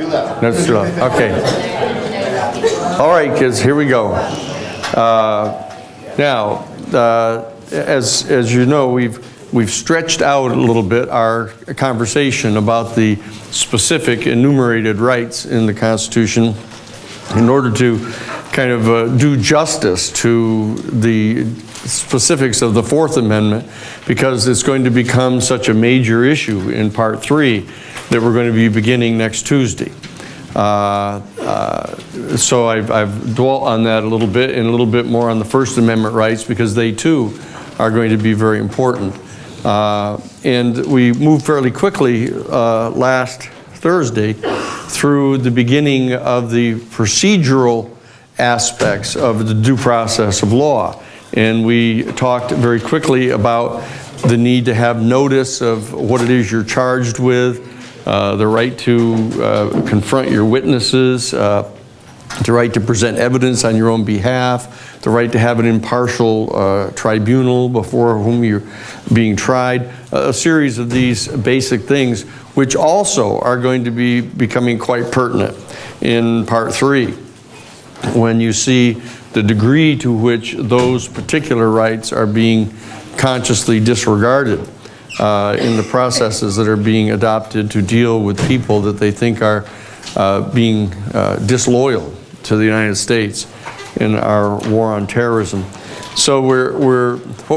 left. No, it's too low. Okay. All right, kids, here we go. Now, as you know, we've stretched out a little bit our conversation about the specific enumerated rights in the Constitution in order to kind of do justice to the specifics of the Fourth Amendment, because it's going to become such a major issue in Part 3 that we're going to be beginning next Tuesday. So I've dwelt on that a little bit and a little bit more on the First Amendment rights, because they too are going to be very important. And we moved fairly quickly last Thursday through the beginning of the procedural aspects of the due process of law. And we talked very quickly about the need to have notice of what it is you're charged with, the right to confront your witnesses, the right to present evidence on your own behalf, the right to have an impartial tribunal before whom you're being tried, a series of these basic things, which also are going to be becoming quite pertinent in Part 3, when you see the degree to which those particular rights are being consciously disregarded in the processes that are being adopted to deal with people that they think are being disloyal to the United States in our war on terrorism. So what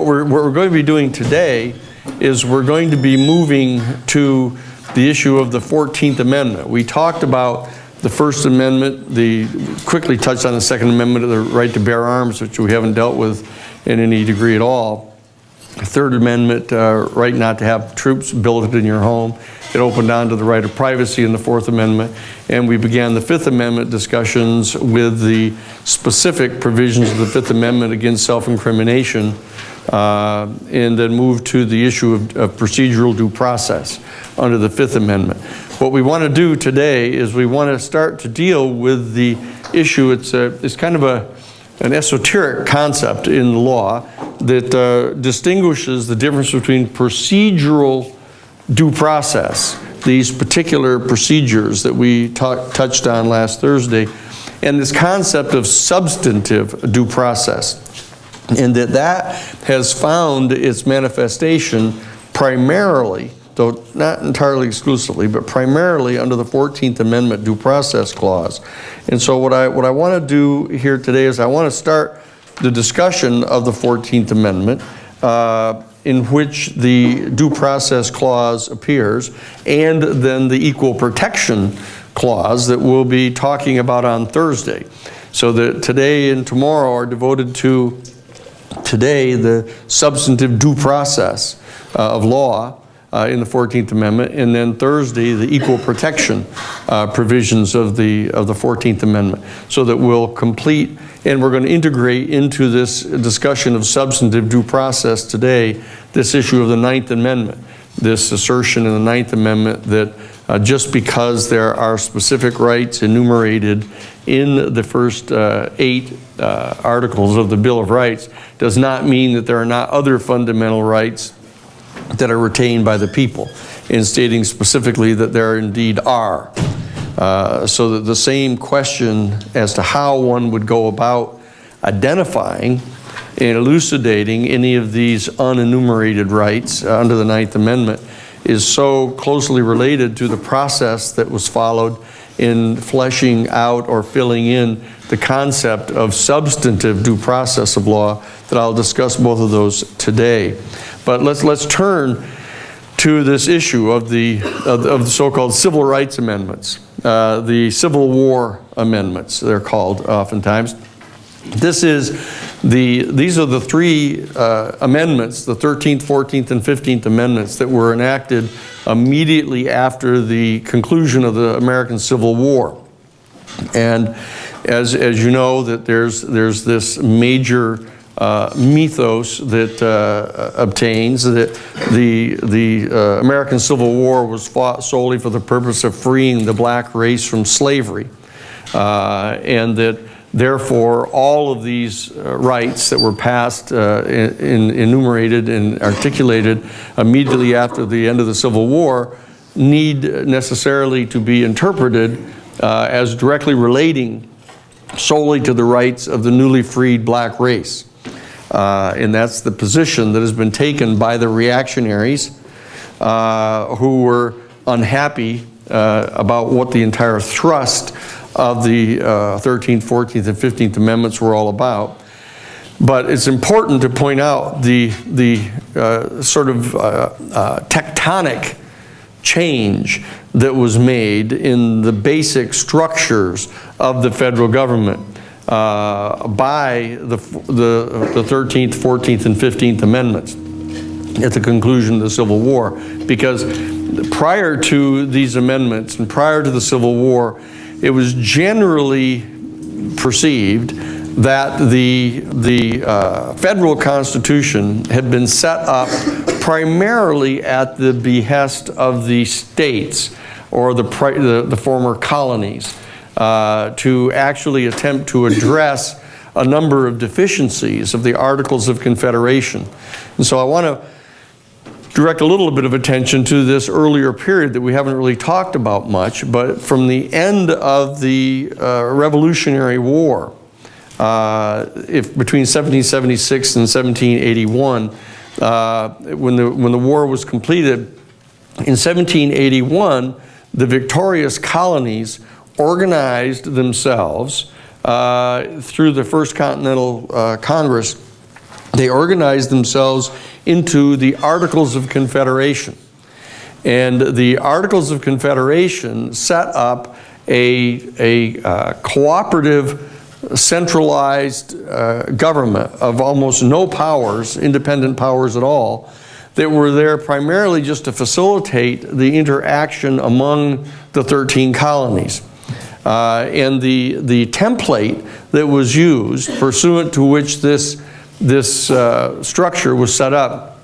we're going to be doing today is we're going to be moving to the issue of the 14th Amendment. We talked about the First Amendment, quickly touched on the Second Amendment, the right to bear arms, which we haven't dealt with in any degree at all. The Third Amendment, right not to have troops billeted in your home. It opened on to the right of privacy in the Fourth Amendment. And we began the Fifth Amendment discussions with the specific provisions of the Fifth Amendment against self-incrimination, and then moved to the issue of procedural due process under the Fifth Amendment. What we want to do today is we want to start to deal with the issue. It's kind of an esoteric concept in the law that distinguishes the difference between procedural due process, these particular procedures that we touched on last Thursday, and this concept of substantive due process. And that has found its manifestation primarily, though not entirely exclusively, but primarily under the 14th Amendment Due Process Clause. And so what I want to do here today is I want to start the discussion of the 14th Amendment, in which the Due Process Clause appears, and then the Equal Protection Clause that we'll be talking about on Thursday. So that today and tomorrow are devoted to the substantive due process of law in the 14th Amendment, and then Thursday the equal protection provisions of the 14th Amendment, so that we'll complete, and we're going to integrate into this discussion of substantive due process today this issue of the Ninth Amendment, this assertion in the Ninth Amendment that just because there are specific rights enumerated in the first 8 articles of the Bill of Rights does not mean that there are not other fundamental rights that are retained by the people, in stating specifically that there indeed are. So that the same question as to how one would go about identifying and elucidating any of these unenumerated rights under the Ninth Amendment is so closely related to the process that was followed in fleshing out or filling in the concept of substantive due process of law that I'll discuss both of those today. But let's turn to this issue of the so-called Civil Rights Amendments, the Civil War Amendments, they're called oftentimes. These are the 3 amendments, the 13th, 14th, and 15th Amendments that were enacted immediately after the conclusion of the American Civil War. And as you know, that there's this major mythos that obtains that the American Civil War was fought solely for the purpose of freeing the black race from slavery, and that therefore all of these rights that were passed, enumerated and articulated immediately after the end of the Civil War need necessarily to be interpreted as directly relating solely to the rights of the newly freed black race. And that's the position that has been taken by the reactionaries who were unhappy about what the entire thrust of the 13th, 14th, and 15th Amendments were all about. But it's important to point out the sort of tectonic change that was made in the basic structures of the federal government by the 13th, 14th, and 15th Amendments at the conclusion of the Civil War. Because prior to these amendments and prior to the Civil War, it was generally perceived that the federal Constitution had been set up primarily at the behest of the states or the former colonies to actually attempt to address a number of deficiencies of the Articles of Confederation. And so I want to direct a little bit of attention to this earlier period that we haven't really talked about much, but from the end of the Revolutionary War, between 1776 and 1781, when the war was completed, in 1781, the victorious colonies organized themselves through the First Continental Congress. They organized themselves into the Articles of Confederation. And the Articles of Confederation set up a cooperative, centralized government of almost no powers, independent powers at all, that were there primarily just to facilitate the interaction among the 13 colonies. And the template that was used, pursuant to which this structure was set up,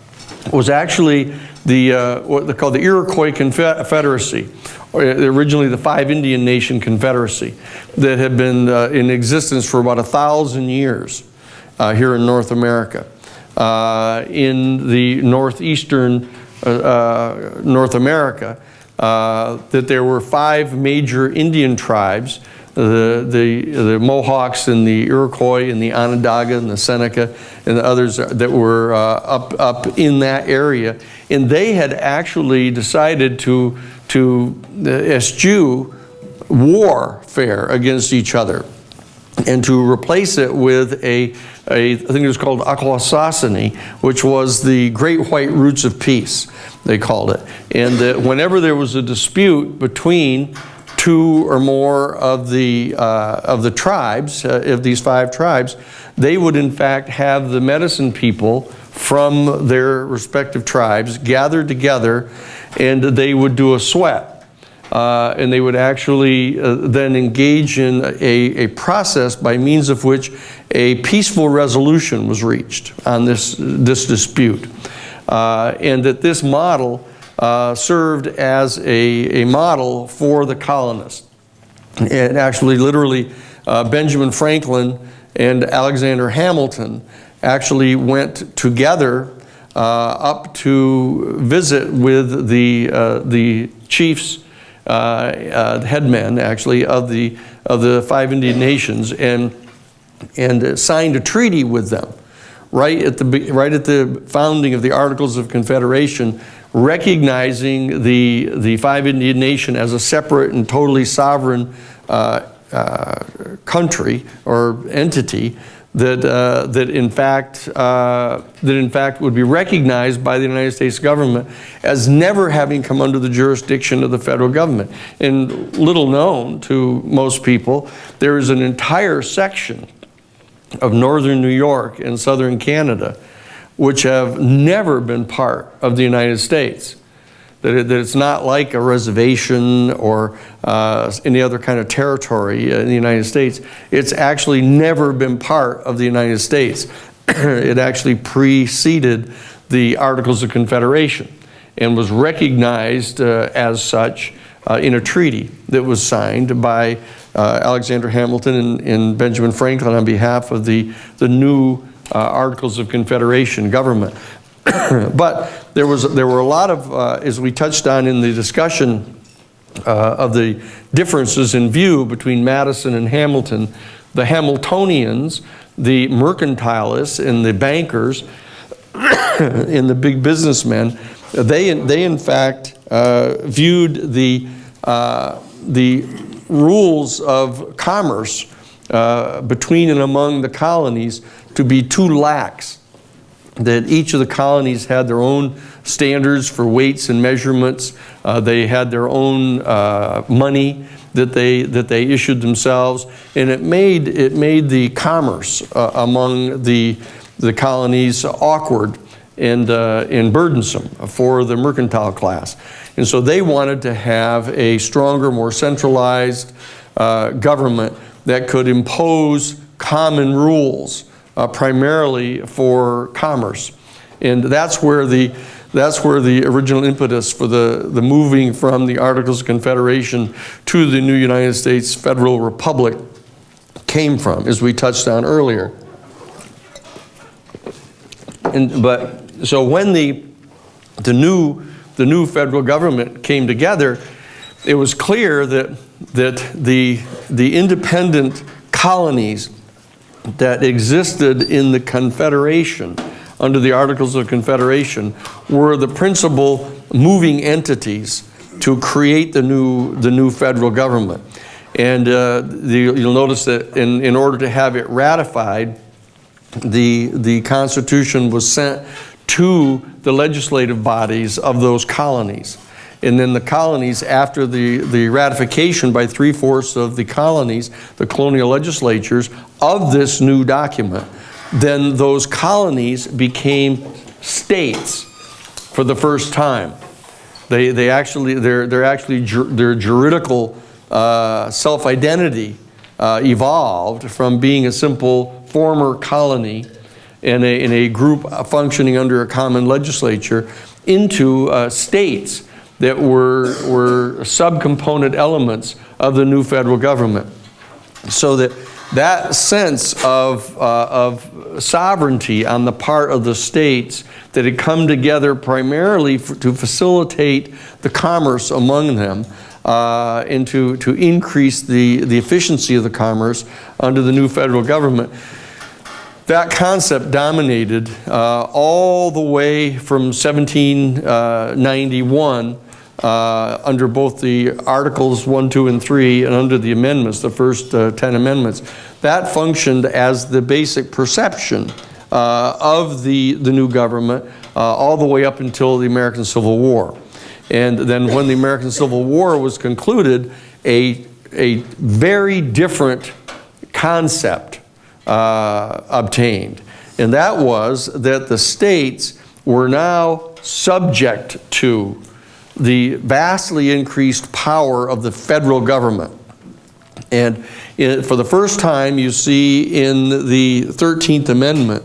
was actually what they call the Iroquois Confederacy, or originally the Five Indian Nation Confederacy, that had been in existence for about 1,000 years here in North America. In the northeastern North America, that there were 5 major Indian tribes, the Mohawks and the Iroquois and the Onondaga and the Seneca and the others that were up in that area. And they had actually decided to eschew warfare against each other and to replace it with I think it was called Akwesasne, which was the Great White Roots of Peace, they called it. And that whenever there was a dispute between 2 or more of the tribes, of these 5 tribes, they would in fact have the medicine people from their respective tribes gathered together, and they would do a sweat. And they would actually then engage in a process by means of which a peaceful resolution was reached on this dispute. And that this model served as a model for the colonists. And actually, literally, Benjamin Franklin and Alexander Hamilton actually went together up to visit with the chiefs, headmen actually of the 5 Indian nations, and signed a treaty with them right at the founding of the Articles of Confederation, recognizing the 5 Indian nation as a separate and totally sovereign country or entity that in fact would be recognized by the United States government as never having come under the jurisdiction of the federal government. And little known to most people, there is an entire section of northern New York and southern Canada which have never been part of the United States. That it's not like a reservation or any other kind of territory in the United States. It's actually never been part of the United States. It actually preceded the Articles of Confederation and was recognized as such in a treaty that was signed by Alexander Hamilton and Benjamin Franklin on behalf of the new Articles of Confederation government. But there were a lot of, as we touched on in the discussion differences in view between Madison and Hamilton. The Hamiltonians, the mercantilists and the bankers and the big businessmen, they in fact viewed the rules of commerce between and among the colonies to be too lax, that each of the colonies had their own standards for weights and measurements. They had their own money that they issued themselves, and it made the commerce among the colonies awkward and burdensome for the mercantile class. And so they wanted to have a stronger, more centralized government that could impose common rules, primarily for commerce. And that's where the original impetus for the moving from the Articles of Confederation to the new United States Federal Republic came from, as we touched on earlier. So when the new federal government came together, it was clear that the independent colonies that existed in the Confederation under the Articles of Confederation were the principal moving entities to create the new federal government. And you'll notice that in order to have it ratified, the Constitution was sent to the legislative bodies of those colonies. And then the colonies, after the ratification by 3/4 of the colonies, the colonial legislatures, of this new document, then those colonies became states for the first time. Their juridical self-identity evolved from being a simple former colony in a group functioning under a common legislature into states that were subcomponent elements of the new federal government. So that sense of sovereignty on the part of the states that had come together primarily to facilitate the commerce among them and to increase the efficiency of the commerce under the new federal government. That concept dominated all the way from 1791 under both the Articles 1, 2, and 3, and under the amendments, the first 10 amendments. That functioned as the basic perception of the new government all the way up until the American Civil War. And then when the American Civil War was concluded, a very different concept obtained. And that was that the states were now subject to the vastly increased power of the federal government. And for the first time, you see in the 13th Amendment,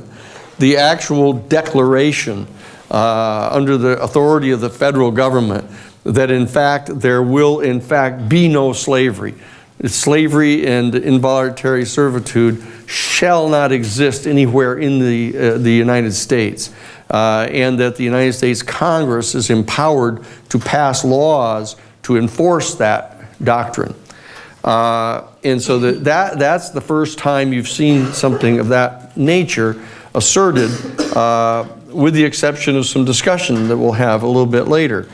the actual declaration under the authority of the federal government that in fact there will in fact be no slavery. Slavery and involuntary servitude shall not exist anywhere in the United States. And that the United States Congress is empowered to pass laws to enforce that doctrine. And so that's the first time you've seen something of that nature asserted, with the exception of some discussion that we'll have a little bit later.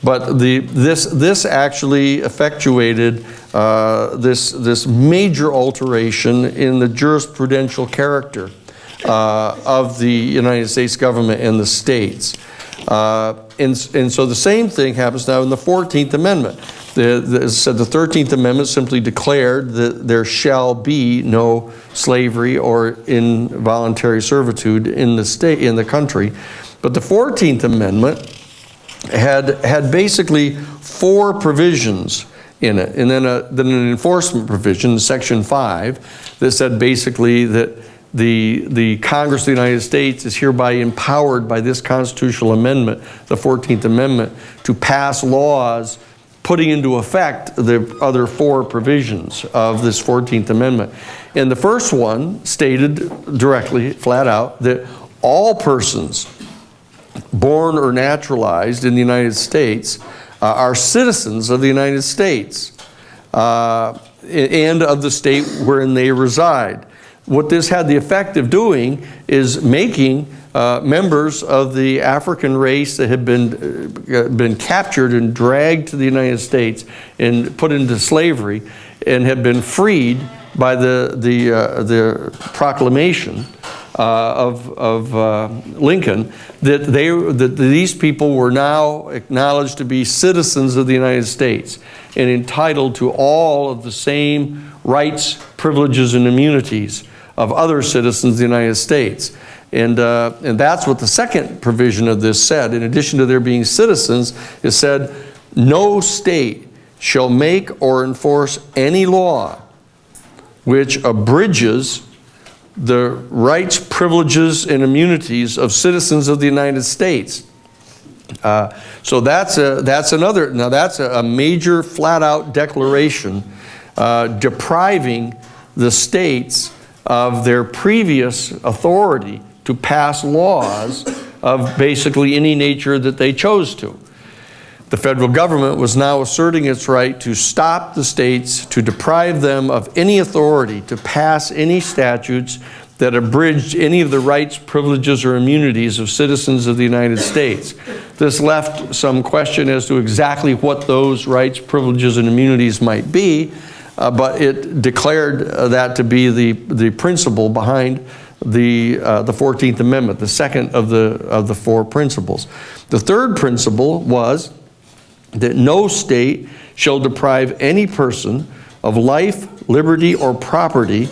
But this actually effectuated this major alteration in the jurisprudential character of the United States government and the states. And so the same thing happens now in the 14th Amendment. As I said, the 13th Amendment simply declared that there shall be no slavery or involuntary servitude in the country. But the 14th Amendment had basically 4 provisions in it, and then an enforcement provision, Section 5, that said basically that the Congress of the United States is hereby empowered by this constitutional amendment, the 14th Amendment, to pass laws putting into effect the other 4 provisions of this 14th Amendment. And the first one stated directly, flat out, that all persons born or naturalized in the United States are citizens of the United States and of the state wherein they reside. What this had the effect of doing is making members of the African race that had been captured and dragged to the United States and put into slavery and had been freed by the proclamation of Lincoln, that these people were now acknowledged to be citizens of the United States and entitled to all of the same rights, privileges, and immunities of other citizens of the United States. And that's what the second provision of this said. In addition to their being citizens, it said, no state shall make or enforce any law which abridges the rights, privileges, and immunities of citizens of the United States. So that's a major flat-out declaration depriving the states of their previous authority to pass laws of basically any nature that they chose to. The federal government was now asserting its right to stop the states, to deprive them of any authority to pass any statutes that abridged any of the rights, privileges, or immunities of citizens of the United States. This left some question as to exactly what those rights, privileges, and immunities might be, but it declared that to be the principle behind the 14th Amendment, the second of the four principles. The third principle was that no state shall deprive any person of life, liberty, or property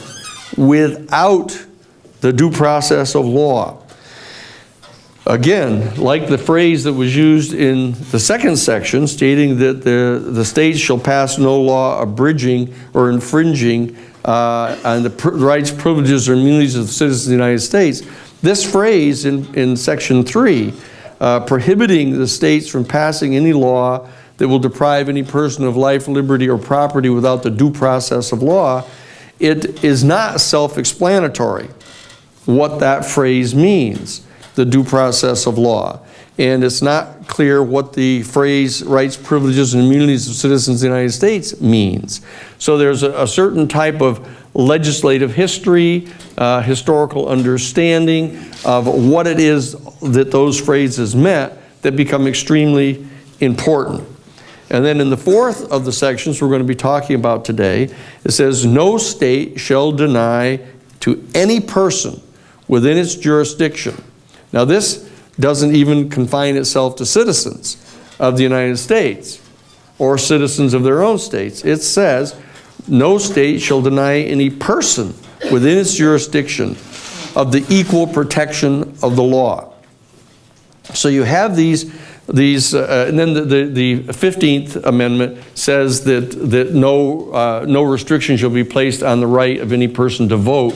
without the due process of law. Again, like the phrase that was used in the second section, stating that the states shall pass no law abridging or infringing on the rights, privileges, or immunities of the citizens of the United States, this phrase in Section 3, prohibiting the states from passing any law that will deprive any person of life, liberty, or property without the due process of law, it is not self-explanatory what that phrase means, the due process of law. And it's not clear what the phrase rights, privileges, and immunities of citizens of the United States means. So there's a certain type of legislative history, historical understanding of what it is that those phrases meant that become extremely important. And then in the fourth of the sections we're going to be talking about today, it says, no state shall deny to any person within its jurisdiction. Now this doesn't even confine itself to citizens of the United States or citizens of their own states. It says, no state shall deny any person within its jurisdiction of the equal protection of the law. So you have these and then the 15th Amendment says that no restriction shall be placed on the right of any person to vote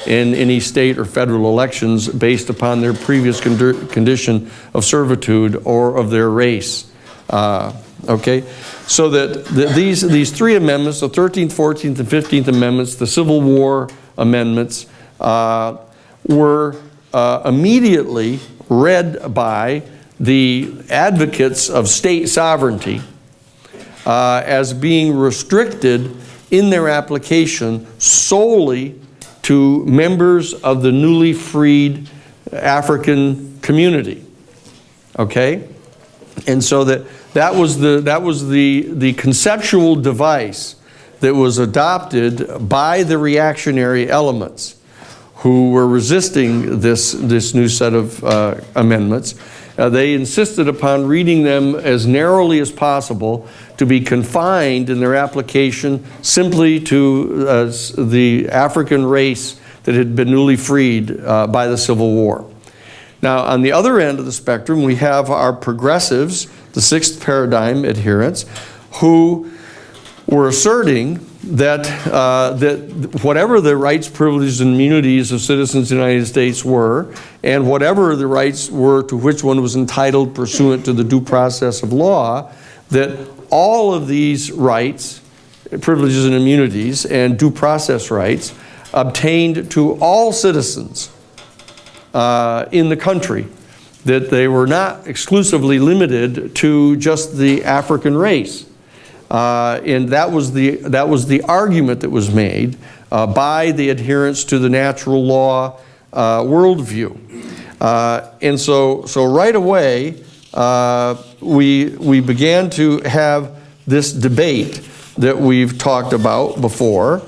in any state or federal elections based upon their previous condition of servitude or of their race. Okay? So that these three amendments, the 13th, 14th, and 15th Amendments, the Civil War amendments, were immediately read by the advocates of state sovereignty as being restricted in their application solely to members of the newly freed African community. Okay? And so that was the conceptual device that was adopted by the reactionary elements who were resisting this new set of amendments. They insisted upon reading them as narrowly as possible to be confined in their application simply to the African race that had been newly freed by the Civil War. Now, on the other end of the spectrum, we have our progressives, the Sixth Paradigm adherents, who were asserting that whatever the rights, privileges, and immunities of citizens of the United States were, and whatever the rights were to which one was entitled pursuant to the due process of law, that all of these rights, privileges, and immunities, and due process rights obtained to all citizens in the country that they were not exclusively limited to just the African race. And that was the argument that was made by the adherents to the natural law worldview. And so right away, we began to have this debate that we've talked about before,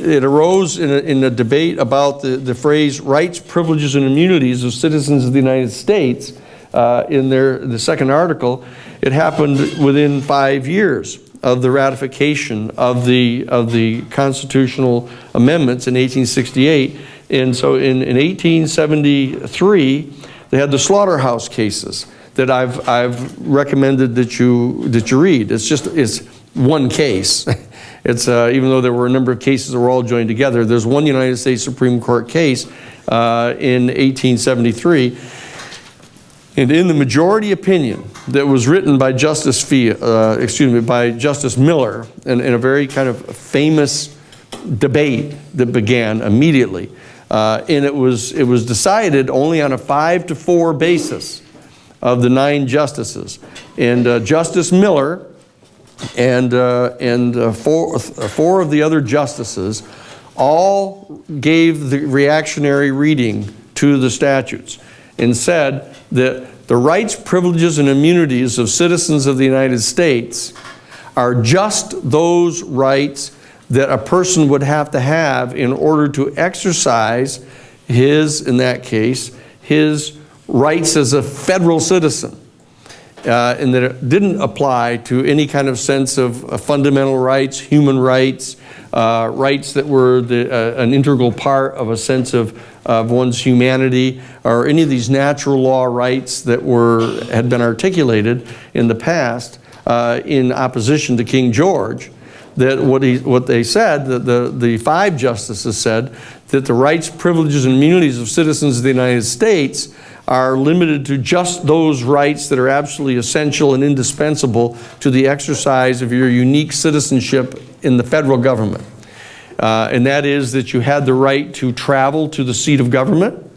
it arose in a debate about the phrase rights, privileges, and immunities of citizens of the United States in the second article. It happened within 5 years of the ratification of the constitutional amendments in 1868. And so in 1873, they had the slaughterhouse cases that I've recommended that you read. It's one case. It's even though there were a number of cases that were all joined together, there's one United States Supreme Court case in 1873. And in the majority opinion that was written by Justice Miller, in a very kind of famous debate that began immediately, and it was decided only on a 5-4 basis of the 9 justices. And Justice Miller and four of the other justices all gave the reactionary reading to the statutes and said that the rights, privileges, and immunities of citizens of the United States are just those rights that a person would have to have in order to exercise in that case, his rights as a federal citizen. And that it didn't apply to any kind of sense of fundamental rights, human rights, rights that were an integral part of a sense of one's humanity, or any of these natural law rights that had been articulated in the past in opposition to King George. That what they said, the 5 justices said, that the rights, privileges, and immunities of citizens of the United States are limited to just those rights that are absolutely essential and indispensable to the exercise of your unique citizenship in the federal government. And that is that you had the right to travel to the seat of government,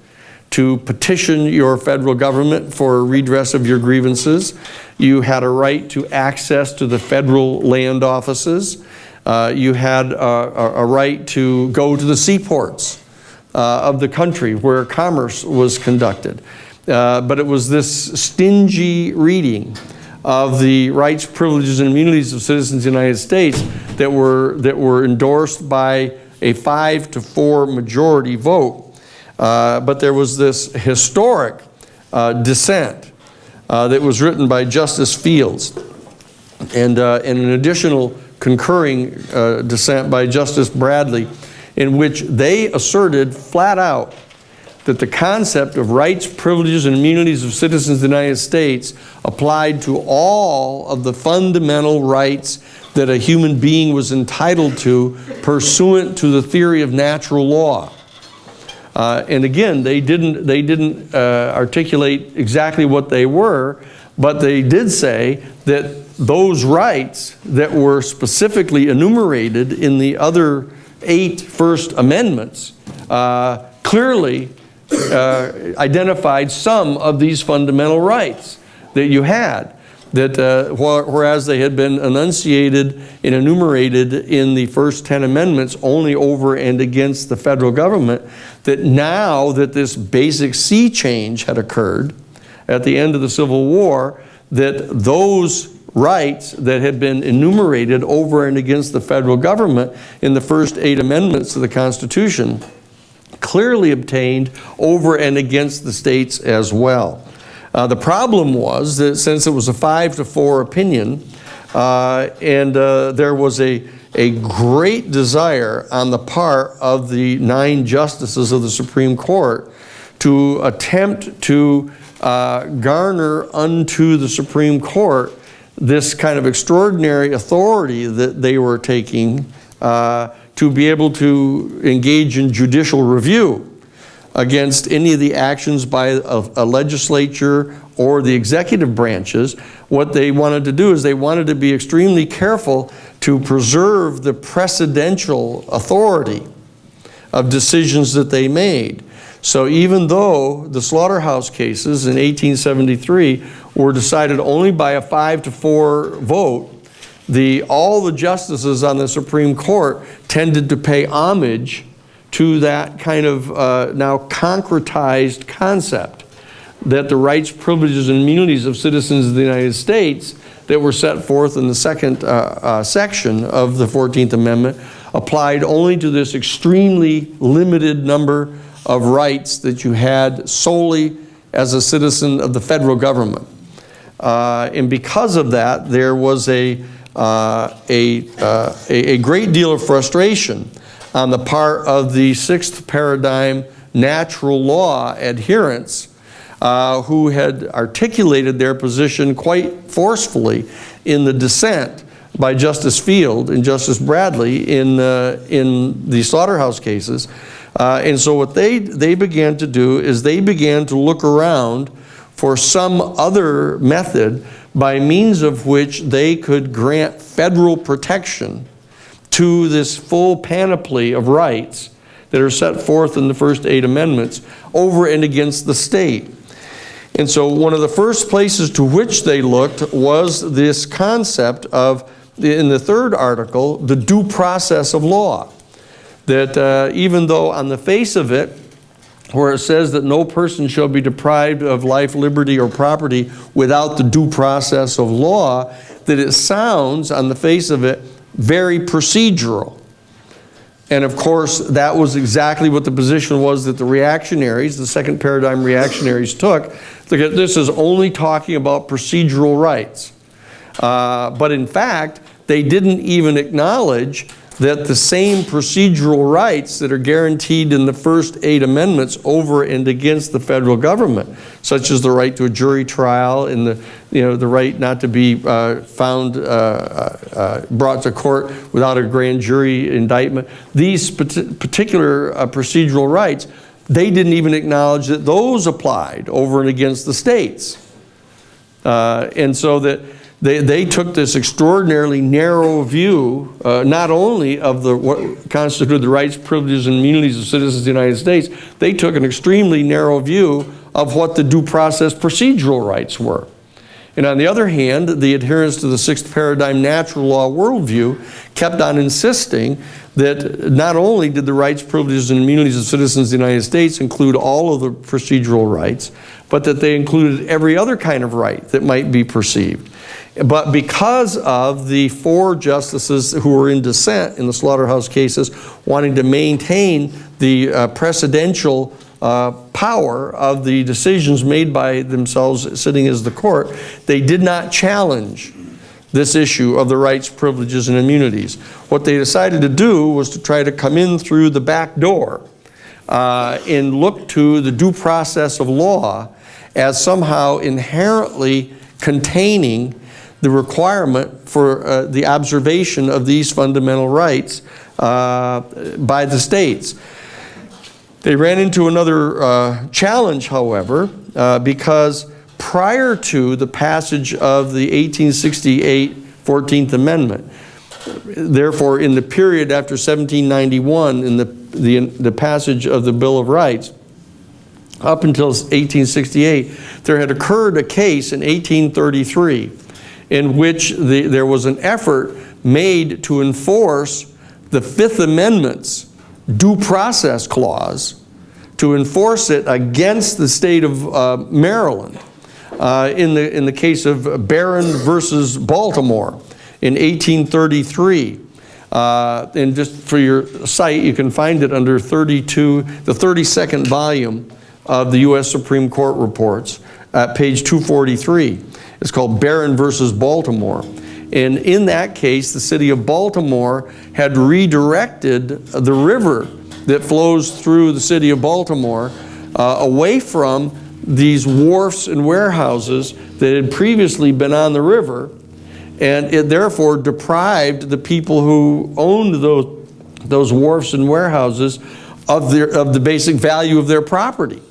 to petition your federal government for redress of your grievances. You had a right to access to the federal land offices. You had a right to go to the seaports of the country where commerce was conducted. But it was this stingy reading of the rights, privileges, and immunities of citizens of the United States that were endorsed by a 5-4 majority vote. But there was this historic dissent that was written by Justice Fields, and an additional concurring dissent by Justice Bradley, in which they asserted flat out that the concept of rights, privileges, and immunities of citizens of the United States applied to all of the fundamental rights that a human being was entitled to pursuant to the theory of natural law. And again, they didn't articulate exactly what they were, but they did say that those rights that were specifically enumerated in the other 8 First Amendments clearly identified some of these fundamental rights that you had. That whereas they had been enunciated and enumerated in the first 10 amendments only over and against the federal government, that now that this basic sea change had occurred at the end of the Civil War, that those rights that had been enumerated over and against the federal government in the first 8 amendments to the Constitution clearly obtained over and against the states as well. The problem was that since it was a 5-4 opinion, and there was a great desire on the part of the 9 justices of the Supreme Court to attempt to garner unto the Supreme Court this kind of extraordinary authority that they were taking to be able to engage in judicial review against any of the actions by a legislature or the executive branches. What they wanted to do is they wanted to be extremely careful to preserve the precedential authority of decisions that they made. So even though the slaughterhouse cases in 1873 were decided only by a 5-4 vote, all the justices on the Supreme Court tended to pay homage to that kind of now concretized concept that the rights, privileges, and immunities of citizens of the United States that were set forth in the second section of the 14th Amendment applied only to this extremely limited number of rights that you had solely as a citizen of the federal government. And because of that, there was a great deal of frustration on the part of the sixth paradigm natural law adherents who had articulated their position quite forcefully in the dissent by Justice Field and Justice Bradley in the slaughterhouse cases. And so what they began to do is they began to look around for some other method by means of which they could grant federal protection to this full panoply of rights that are set forth in the first 8 amendments over and against the state. And so one of the first places to which they looked was this concept of, in the third article, the due process of law. That even though on the face of it, where it says that no person shall be deprived of life, liberty, or property without the due process of law, that it sounds on the face of it very procedural. And of course, that was exactly what the position was that the reactionaries, the second paradigm reactionaries took. This is only talking about procedural rights. But in fact, they didn't even acknowledge that the same procedural rights that are guaranteed in the first 8 amendments over and against the federal government, such as the right to a jury trial and the right not to be found brought to court without a grand jury indictment, these particular procedural rights, they didn't even acknowledge that those applied over and against the states. And so that they took this extraordinarily narrow view, not only of what constituted the rights, privileges, and immunities of citizens of the United States, they took an extremely narrow view of what the due process procedural rights were. And on the other hand, the adherents to the sixth paradigm natural law worldview kept on insisting that not only did the rights, privileges, and immunities of citizens of the United States include all of the procedural rights, but that they included every other kind of right that might be perceived. But because of the 4 justices who were in dissent in the slaughterhouse cases wanting to maintain the precedential power of the decisions made by themselves sitting as the court, they did not challenge this issue of the rights, privileges, and immunities. What they decided to do was to try to come in through the back door and look to the due process of law as somehow inherently containing the requirement for the observation of these fundamental rights by the states. They ran into another challenge, however, because prior to the passage of the 1868 14th Amendment, therefore in the period after 1791, in the passage of the Bill of Rights, up until 1868, there had occurred a case in 1833 in which there was an effort made to enforce the Fifth Amendment's due process clause, to enforce it against the state of Maryland in the case of Barron versus Baltimore in 1833. And just for your site, you can find it under the 32nd volume of the U.S. Supreme Court reports at page 243. It's called Barron versus Baltimore. And in that case, the city of Baltimore had redirected the river that flows through the city of Baltimore away from these wharfs and warehouses that had previously been on the river, and it therefore deprived the people who owned those wharfs and warehouses of the basic value of their property.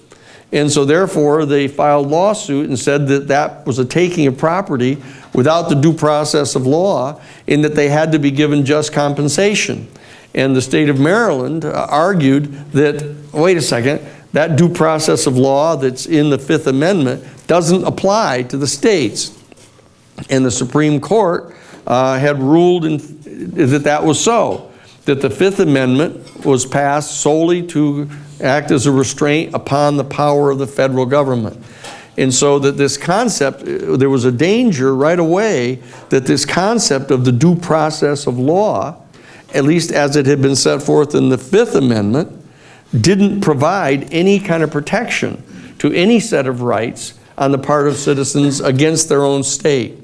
And so therefore they filed lawsuit and said that that was a taking of property without the due process of law, and that they had to be given just compensation. And the state of Maryland argued that, wait a second, that due process of law that's in the Fifth Amendment doesn't apply to the states. And the Supreme Court had ruled that that was so, that the Fifth Amendment was passed solely to act as a restraint upon the power of the federal government. And so that this concept, there was a danger right away that this concept of the due process of law, at least as it had been set forth in the Fifth Amendment, didn't provide any kind of protection to any set of rights on the part of citizens against their own state.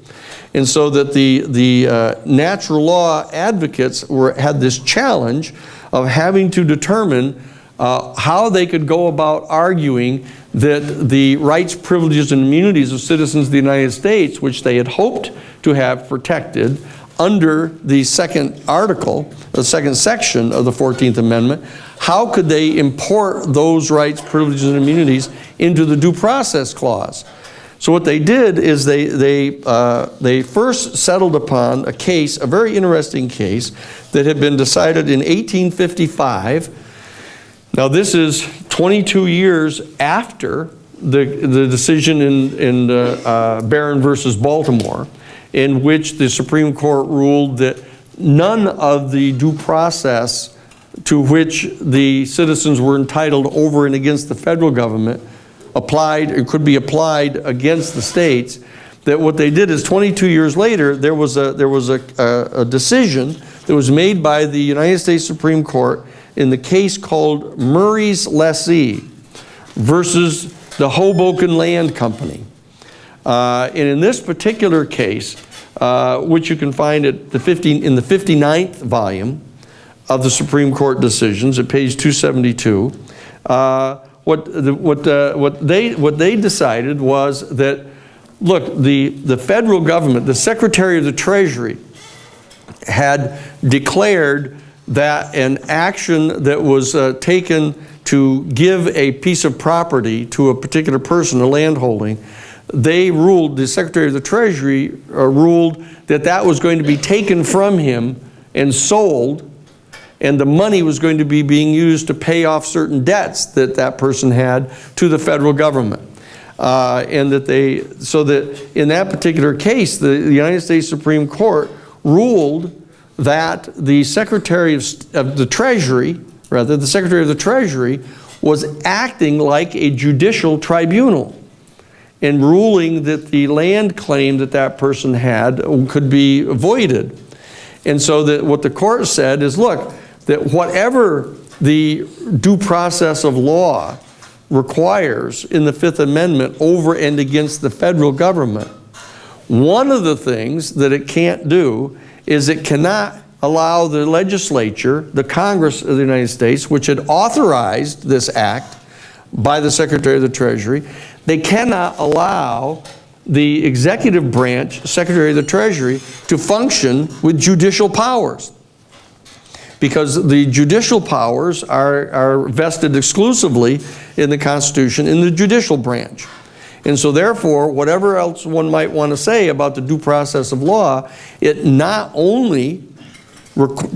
And so that the natural law advocates had this challenge of having to determine how they could go about arguing that the rights, privileges, and immunities of citizens of the United States, which they had hoped to have protected under the second article, the second section of the 14th Amendment, how could they import those rights, privileges, and immunities into the Due Process Clause? So what they did is they first settled upon a case, a very interesting case, that had been decided in 1855. Now this is 22 years after the decision in Barron versus Baltimore, in which the Supreme Court ruled that none of the due process to which the citizens were entitled over and against the federal government applied or could be applied against the states. That what they did is 22 years later, there was a decision that was made by the United States Supreme Court in the case called Murray's Lessee versus the Hoboken Land Company. And in this particular case, which you can find at in the 59th volume of the Supreme Court decisions at page 272, what they decided was that, look, the federal government, the Secretary of the Treasury, had declared that an action that was taken to give a piece of property to a particular person, a landholding, they ruled, the Secretary of the Treasury ruled that that was going to be taken from him and sold, and the money was going to be being used to pay off certain debts that that person had to the federal government. And that so that in that particular case, the United States Supreme Court ruled that the Secretary of the Treasury, rather, the Secretary of the Treasury was acting like a judicial tribunal in ruling that the land claim that that person had could be voided. And so that what the court said is, look, that whatever the due process of law requires in the Fifth Amendment over and against the federal government, one of the things that it can't do is it cannot allow the legislature, the Congress of the United States, which had authorized this act by the Secretary of the Treasury, they cannot allow the executive branch, Secretary of the Treasury, to function with judicial powers. Because the judicial powers are vested exclusively in the Constitution, in the judicial branch. And so therefore, whatever else one might want to say about the due process of law, it not only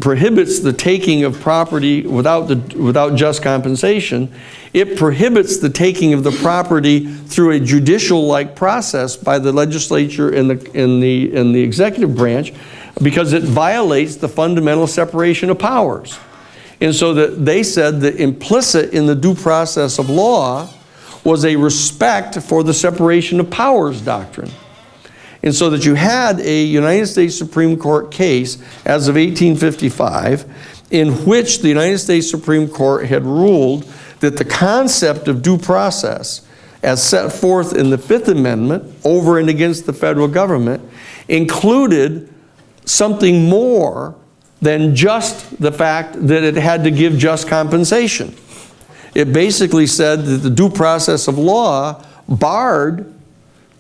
prohibits the taking of property without just compensation, it prohibits the taking of the property through a judicial-like process by the legislature and the executive branch, because it violates the fundamental separation of powers. And so that they said that implicit in the due process of law was a respect for the separation of powers doctrine. And so that you had a United States Supreme Court case as of 1855 in which the United States Supreme Court had ruled that the concept of due process as set forth in the Fifth Amendment over and against the federal government included something more than just the fact that it had to give just compensation. It basically said that the due process of law barred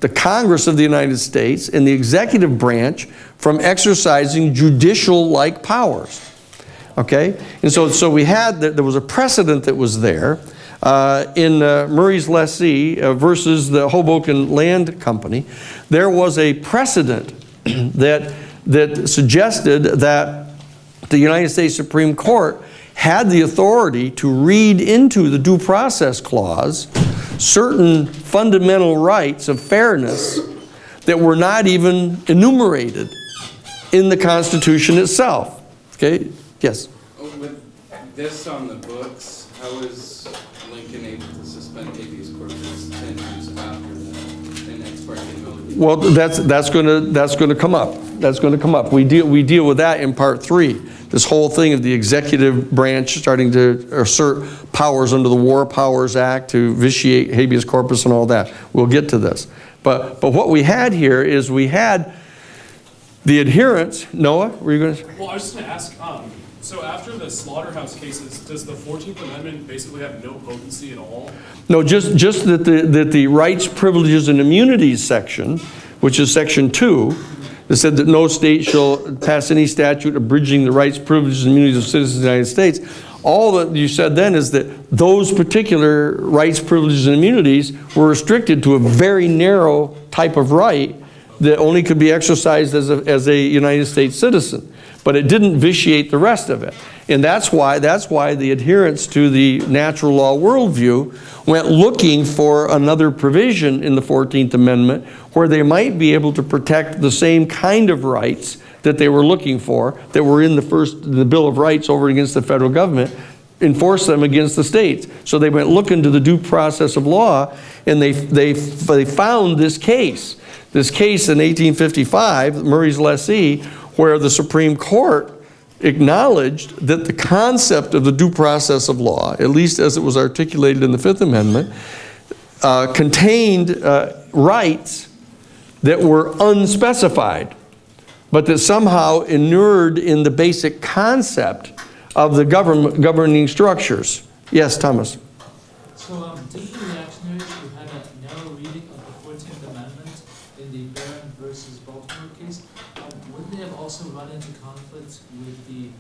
the Congress of the United States and the executive branch from exercising judicial-like powers. Okay? And so we had, there was a precedent that was there in Murray's Lessee versus the Hoboken Land Company. There was a precedent that suggested that the United States Supreme Court had the authority to read into the due process clause certain fundamental rights of fairness that were not even enumerated in the Constitution itself. Okay? Yes? With this on the books, how is Lincoln able to suspend habeas corpus 10 years after that in ex parte nullity? Well, that's going to come up. That's going to come up. We deal with that in Part 3. This whole thing of the executive branch starting to assert powers under the War Powers Act to vitiate habeas corpus and all that. We'll get to this. But what we had here is we had the adherents. Noah, were you going to? Well, I was just going to ask, so after the slaughterhouse cases, does the 14th Amendment basically have no potency at all? No, just that the rights, privileges, and immunities section, which is Section 2, that said that no state shall pass any statute abridging the rights, privileges, and immunities of citizens of the United States. All that you said then is that those particular rights, privileges, and immunities were restricted to a very narrow type of right that only could be exercised as a United States citizen. But it didn't vitiate the rest of it. And that's why the adherents to the natural law worldview went looking for another provision in the 14th Amendment where they might be able to protect the same kind of rights that they were looking for, that were in the Bill of Rights over against the federal government, enforce them against the states. So they went looking to the due process of law, and they found this case. This case in 1855, Murray's lessee, where the Supreme Court acknowledged that the concept of the due process of law, at least as it was articulated in the Fifth Amendment, contained rights that were unspecified, but that somehow inured in the basic concept of the governing structures. Yes, Thomas? So, didn't the reactionaries who had a narrow reading of the 14th Amendment in the Barron versus Baltimore case, wouldn't they have also run into conflicts with the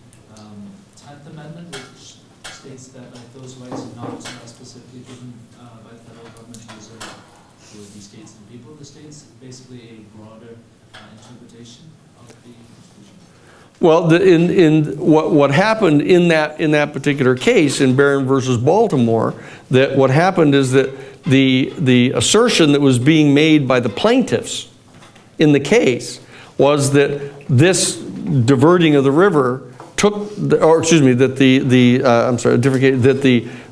10th Amendment, which states that those rights are not specifically given by the federal government to reserve for the states and people of the states, basically a broader interpretation of the Constitution? Well, in what happened in that particular case in Barron versus Baltimore, that what happened is that the assertion that was being made by the plaintiffs in the case was that this diverting of the river took, that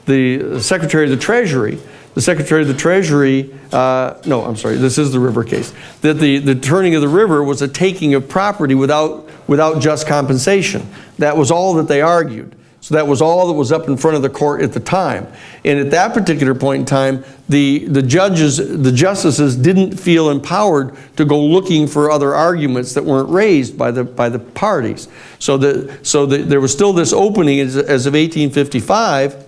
the Secretary of the Treasury. The Secretary of the Treasury, this is the river case, that the turning of the river was a taking of property without just compensation. That was all that they argued. So that was all that was up in front of the court at the time. And at that particular point in time, the justices didn't feel empowered to go looking for other arguments that weren't raised by the parties. So there was still this opening as of 1855.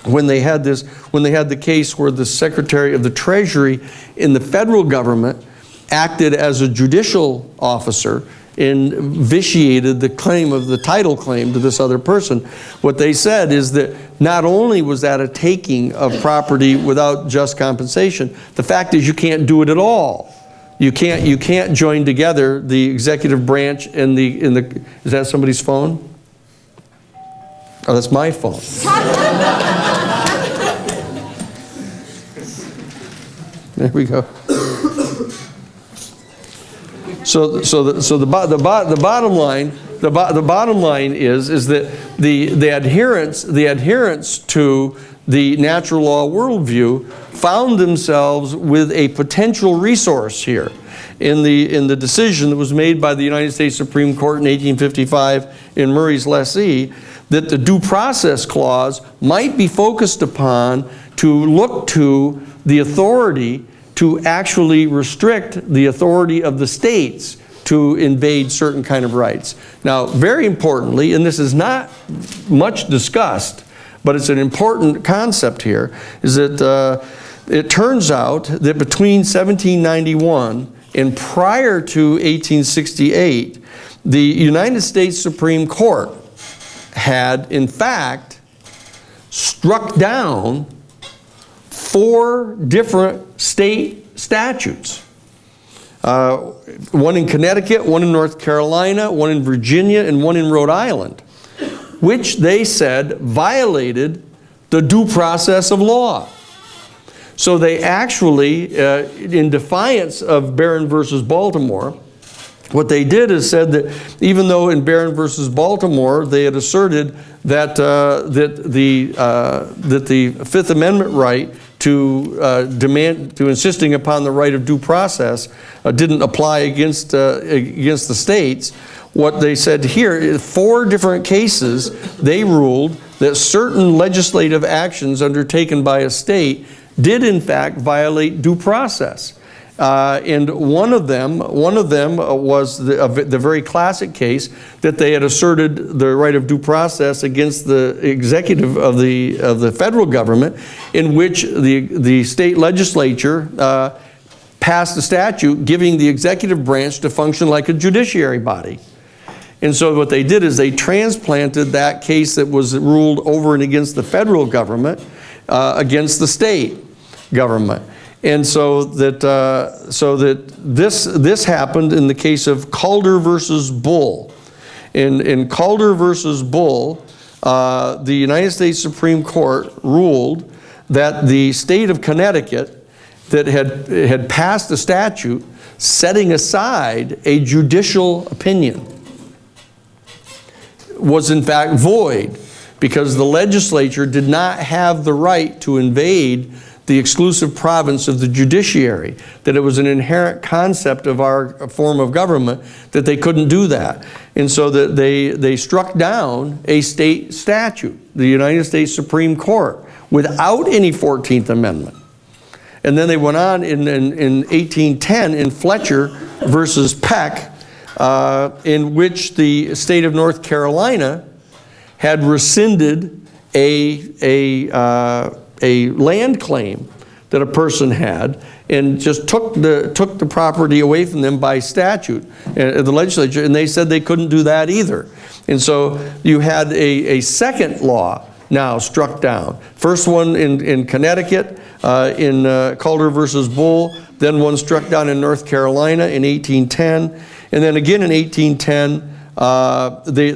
When they had the case where the Secretary of the Treasury in the federal government acted as a judicial officer and vitiated the claim of the title claim to this other person, what they said is that not only was that a taking of property without just compensation, the fact is you can't do it at all. You can't join together the executive branch and is that somebody's phone? Oh, that's my phone. There we go. So the bottom line is that the adherents to the natural law worldview found themselves with a potential resource here in the decision that was made by the United States Supreme Court in 1855 in Murray's lessee, that the due process clause might be focused upon to look to the authority to actually restrict the authority of the states to invade certain kind of rights. Now, very importantly, and this is not much discussed, but it's an important concept here, is that it turns out that between 1791 and prior to 1868, the United States Supreme Court had, in fact, struck down 4 different state statutes. One in Connecticut, one in North Carolina, one in Virginia, and one in Rhode Island. which they said violated the due process of law. So they actually, in defiance of Barron versus Baltimore, what they did is said that even though in Barron versus Baltimore they had asserted that that the Fifth Amendment right to insisting upon the right of due process didn't apply against the states, what they said here is 4 different cases they ruled that certain legislative actions undertaken by a state did in fact violate due process. And one of them was the very classic case that they had asserted the right of due process against the executive of the federal government, in which the state legislature passed a statute giving the executive branch to function like a judiciary body. And so what they did is they transplanted that case that was ruled over and against the federal government against the state government. And so that this happened in the case of Calder versus Bull. In Calder versus Bull, the United States Supreme Court ruled that the state of Connecticut that had passed a statute setting aside a judicial opinion was in fact void, because the legislature did not have the right to invade the exclusive province of the judiciary, that it was an inherent concept of our form of government that they couldn't do that. And so that they struck down a state statute, the United States Supreme Court, without any 14th Amendment. And then they went on in 1810 in Fletcher versus Peck, in which the state of North Carolina had rescinded a land claim that a person had, and just took the property away from them by statute, the legislature, and they said they couldn't do that either. And so you had a second law now struck down. First one in Connecticut, in Calder versus Bull, then one struck down in North Carolina in 1810, and then again in 1810,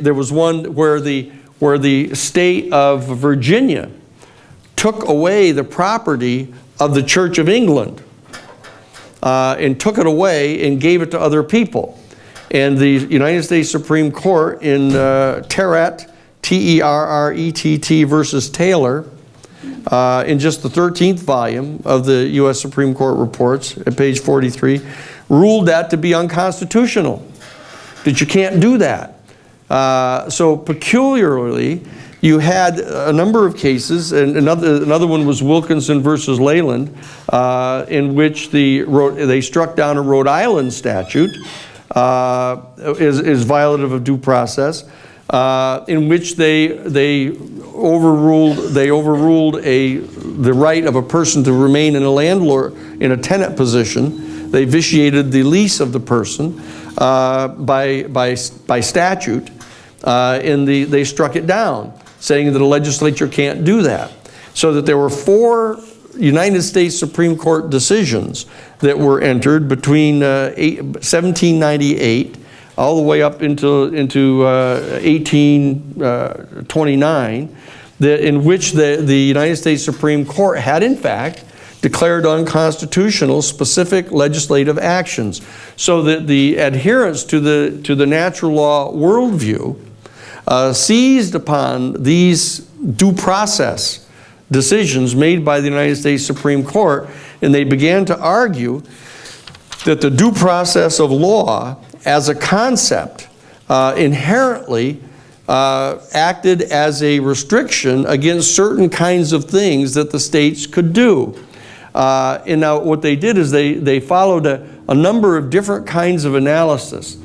there was one where the state of Virginia took away the property of the Church of England, and took it away and gave it to other people. And the United States Supreme Court in Terrett, T-E-R-R-E-T-T versus Taylor, in just the 13th volume of the U.S. Supreme Court reports at page 43, ruled that to be unconstitutional, that you can't do that. So peculiarly, you had a number of cases, and another one was Wilkinson versus Leyland, in which they struck down a Rhode Island statute is violative of due process, in which they overruled the right of a person to remain in a landlord in a tenant position. They vitiated the lease of the person by statute, and they struck it down, saying that a legislature can't do that. So that there were 4 United States Supreme Court decisions that were entered between 1798 all the way up into 1829, in which the United States Supreme Court had in fact declared unconstitutional specific legislative actions, so that the adherence to the natural law worldview seized upon these due process decisions made by the United States Supreme Court, and they began to argue that the due process of law as a concept inherently acted as a restriction against certain kinds of things that the states could do. And now what they did is they followed a number of different kinds of analysis,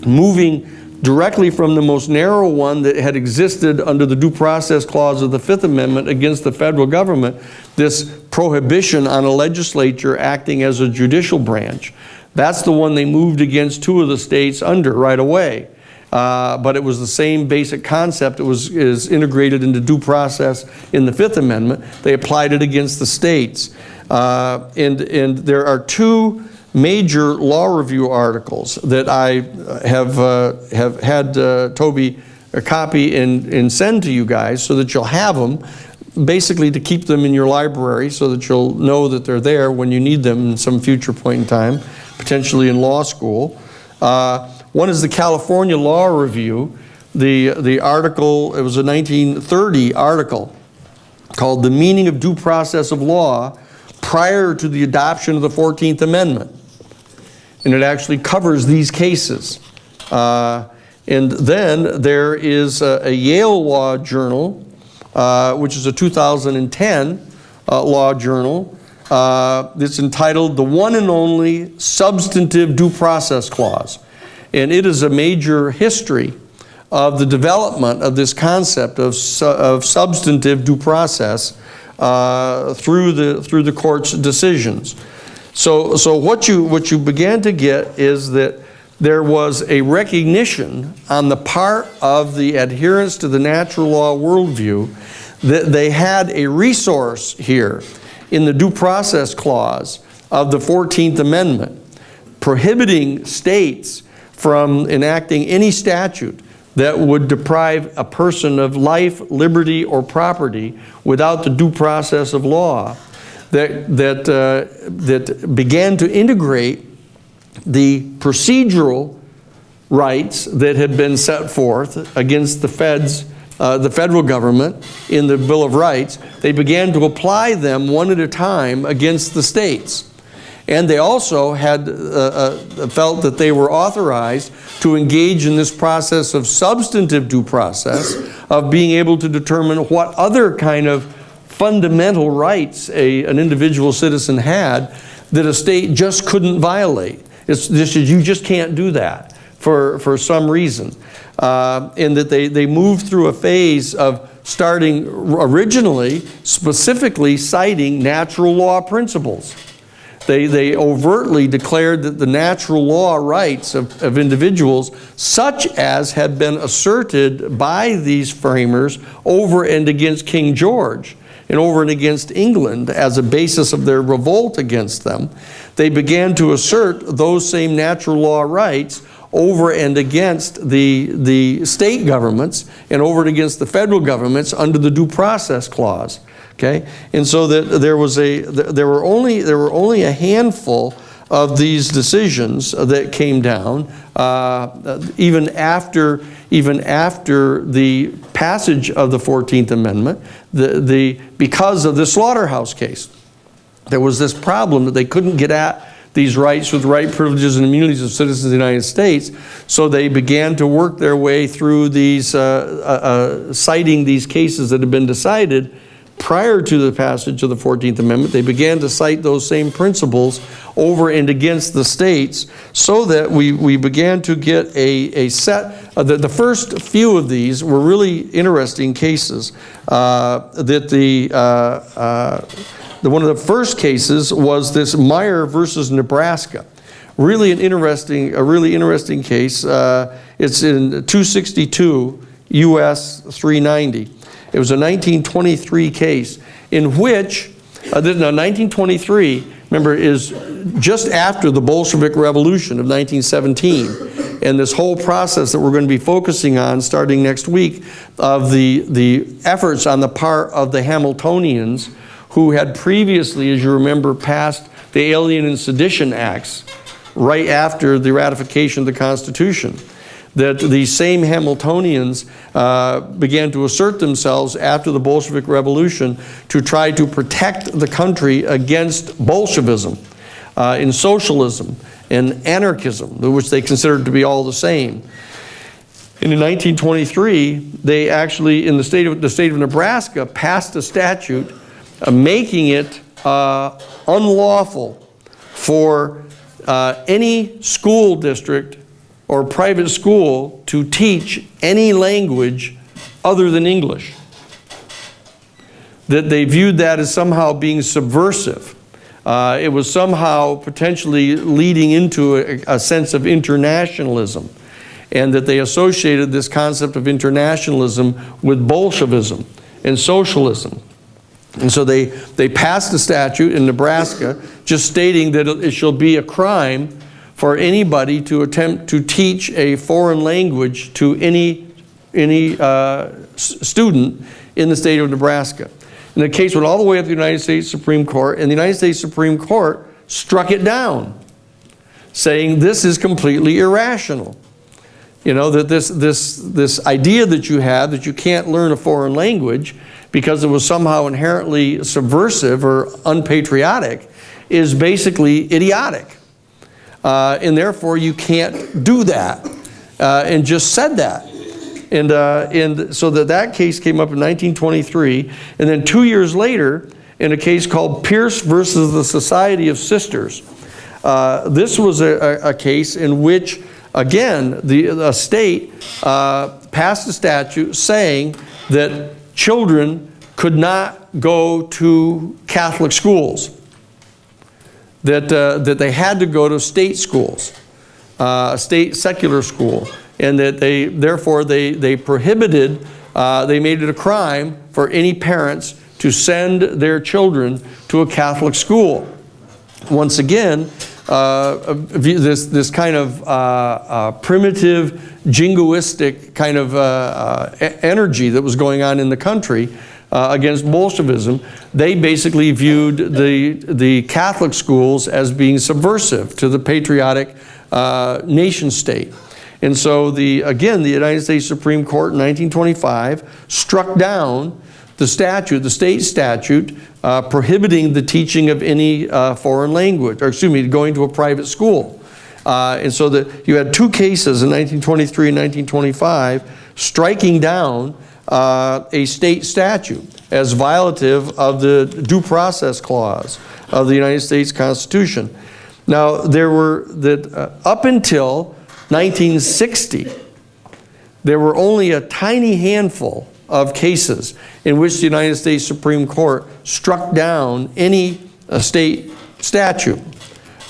moving directly from the most narrow one that had existed under the Due Process Clause of the Fifth Amendment against the federal government, this prohibition on a legislature acting as a judicial branch. That's the one they moved against 2 of the states under right away. But it was the same basic concept. It is integrated into due process in the Fifth Amendment. They applied it against the states. And there are 2 major law review articles that I have had Toby a copy and send to you guys so that you'll have them, basically to keep them in your library so that you'll know that they're there when you need them in some future point in time, potentially in law school. One is the California Law Review. The article, it was a 1930 article called "The Meaning of Due Process of Law Prior to the Adoption of the 14th Amendment." And it actually covers these cases. And then there is a Yale Law Journal, which is a 2010 law journal. It's entitled "The One and Only Substantive Due Process Clause." And it is a major history of the development of this concept of substantive due process through the court's decisions. So what you began to get is that there was a recognition on the part of the adherents to the natural law worldview that they had a resource here in the due process clause of the 14th Amendment, prohibiting states from enacting any statute that would deprive a person of life, liberty, or property without the due process of law, that began to integrate the procedural rights that had been set forth against the federal government in the Bill of Rights. They began to apply them one at a time against the states. And they also had felt that they were authorized to engage in this process of substantive due process, of being able to determine what other kind of fundamental rights an individual citizen had that a state just couldn't violate. It's just, you just can't do that for some reason. And that they moved through a phase of starting originally specifically citing natural law principles. They overtly declared that the natural law rights of individuals, such as had been asserted by these framers over and against King George and over and against England as a basis of their revolt against them, they began to assert those same natural law rights over and against the state governments and over and against the federal governments under the Due Process Clause. Okay, and so that there were only a handful of these decisions that came down even after the passage of the 14th Amendment. Because of the Slaughterhouse case, there was this problem that they couldn't get at these rights with right, privileges, and immunities of citizens of the United States. So they began to work their way through these, citing these cases that had been decided prior to the passage of the 14th Amendment. They began to cite those same principles over and against the states, so that we began to get a set. The first few of these were really interesting cases. One of the first cases was this Meyer versus Nebraska. A really interesting case. It's in 262 U.S. 390. It was a 1923 case in which, 1923, remember, is just after the Bolshevik Revolution of 1917. And this whole process that we're going to be focusing on starting next week of the efforts on the part of the Hamiltonians, who had previously, as you remember, passed the Alien and Sedition Acts right after the ratification of the Constitution. That these same Hamiltonians began to assert themselves after the Bolshevik Revolution to try to protect the country against Bolshevism, in socialism and anarchism, which they considered to be all the same. And in 1923, they actually, in the state of Nebraska, passed a statute making it unlawful for any school district or private school to teach any language other than English. That they viewed that as somehow being subversive. It was somehow potentially leading into a sense of internationalism, and that they associated this concept of internationalism with Bolshevism and socialism. And so they passed a statute in Nebraska just stating that it shall be a crime for anybody to attempt to teach a foreign language to any student in the state of Nebraska. And the case went all the way up to the United States Supreme Court, and the United States Supreme Court struck it down, saying this is completely irrational. You know, that this idea that you have that you can't learn a foreign language because it was somehow inherently subversive or unpatriotic is basically idiotic. And therefore you can't do that, and just said that. And so that case came up in 1923, and then 2 years later, in a case called Pierce versus the Society of Sisters. This was a case in which, again, the state passed a statute saying that children could not go to Catholic schools, that they had to go to state schools, a state secular school, and that therefore they prohibited, they made it a crime for any parents to send their children to a Catholic school. Once again, this kind of primitive, jingoistic kind of energy that was going on in the country against Bolshevism, they basically viewed the Catholic schools as being subversive to the patriotic nation state. And so again, the United States Supreme Court in 1925 struck down the statute, the state statute, prohibiting the teaching of any foreign language, or excuse me, going to a private school. And so that you had two cases in 1923 and 1925 striking down a state statute as violative of the Due Process Clause of the United States Constitution. Now, there were, up until 1960, there were only a tiny handful of cases in which the United States Supreme Court struck down any state statute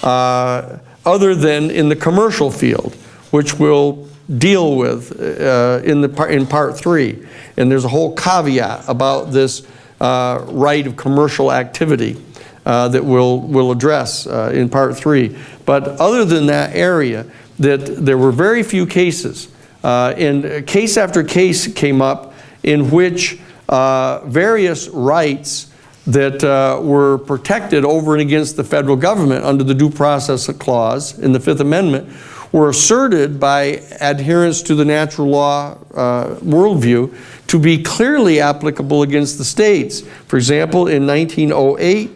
other than in the commercial field, which we'll deal with in part 3. And there's a whole caveat about this right of commercial activity that we'll address in part 3. But other than that area, that there were very few cases, and case after case came up in which various rights that were protected over and against the federal government under the Due Process Clause in the Fifth Amendment were asserted by adherents to the natural law worldview to be clearly applicable against the states. For example, in 1908,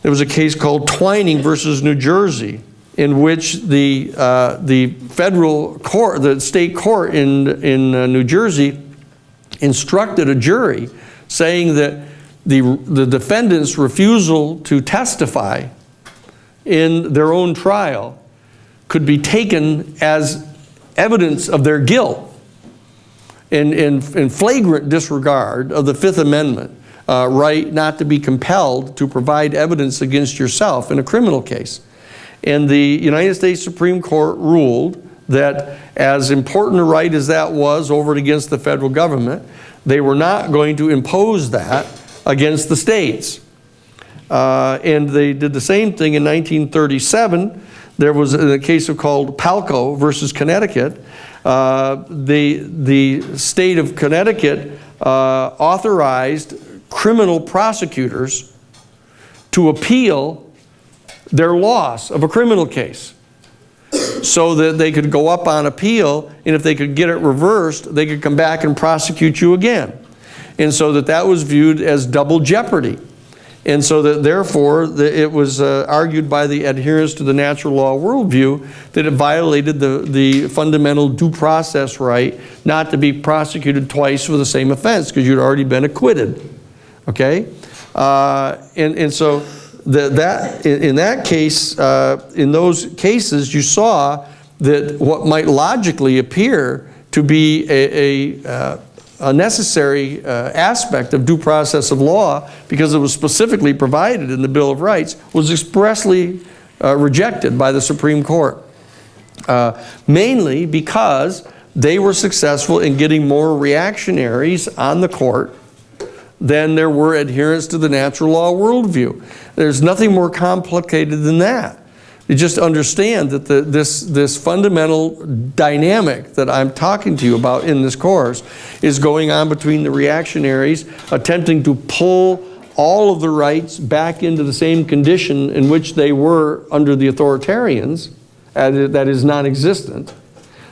there was a case called Twining versus New Jersey, in which the federal court, the state court in New Jersey, instructed a jury saying that the defendant's refusal to testify in their own trial could be taken as evidence of their guilt in flagrant disregard of the Fifth Amendment right not to be compelled to provide evidence against yourself in a criminal case. And the United States Supreme Court ruled that as important a right as that was over and against the federal government, they were not going to impose that against the states. And they did the same thing in 1937. There was a case called Palco versus Connecticut. The state of Connecticut authorized criminal prosecutors to appeal their loss of a criminal case so that they could go up on appeal, and if they could get it reversed, they could come back and prosecute you again. And so that was viewed as double jeopardy. And so that therefore it was argued by the adherents to the natural law worldview that it violated the fundamental due process right not to be prosecuted twice for the same offense because you'd already been acquitted. Okay? And so in that case, in those cases, you saw that what might logically appear to be a necessary aspect of due process of law, because it was specifically provided in the Bill of Rights, was expressly rejected by the Supreme Court. Mainly because they were successful in getting more reactionaries on the court than there were adherents to the natural law worldview. There's nothing more complicated than that. You just understand that this fundamental dynamic that I'm talking to you about in this course is going on between the reactionaries attempting to pull all of the rights back into the same condition in which they were under the authoritarians, that is non-existent,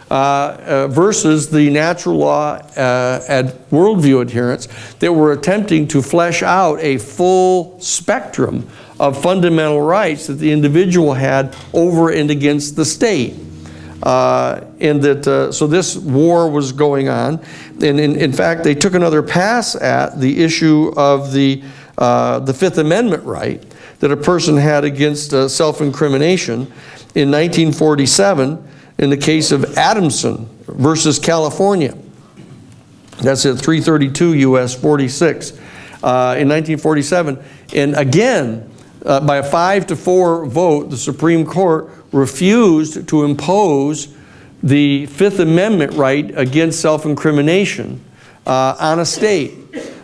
versus the natural law worldview adherents that were attempting to flesh out a full spectrum of fundamental rights that the individual had over and against the state. So this war was going on. And in fact, they took another pass at the issue of the Fifth Amendment right that a person had against self-incrimination in 1947 in the case of Adamson versus California. That's at 332 U.S. 46 in 1947. And again, by a 5-4 vote, the Supreme Court refused to impose the Fifth Amendment right against self-incrimination on a state.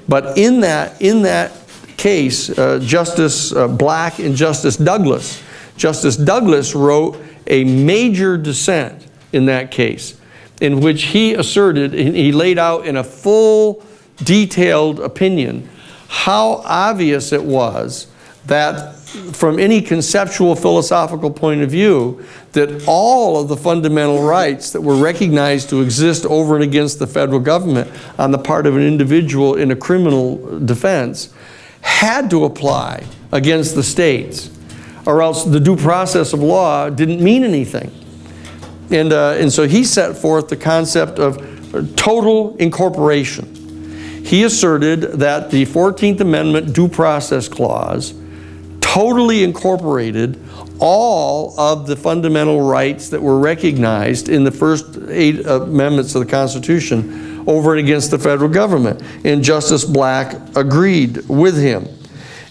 But in that case, Justice Black and Justice Douglas wrote a major dissent in that case, in which he asserted, he laid out in a full, detailed opinion, how obvious it was that from any conceptual philosophical point of view, that all of the fundamental rights that were recognized to exist over and against the federal government on the part of an individual in a criminal defense had to apply against the states, or else the due process of law didn't mean anything. And so he set forth the concept of total incorporation. He asserted that the 14th Amendment due process clause totally incorporated all of the fundamental rights that were recognized in the first 8 amendments of the Constitution over and against the federal government. And Justice Black agreed with him.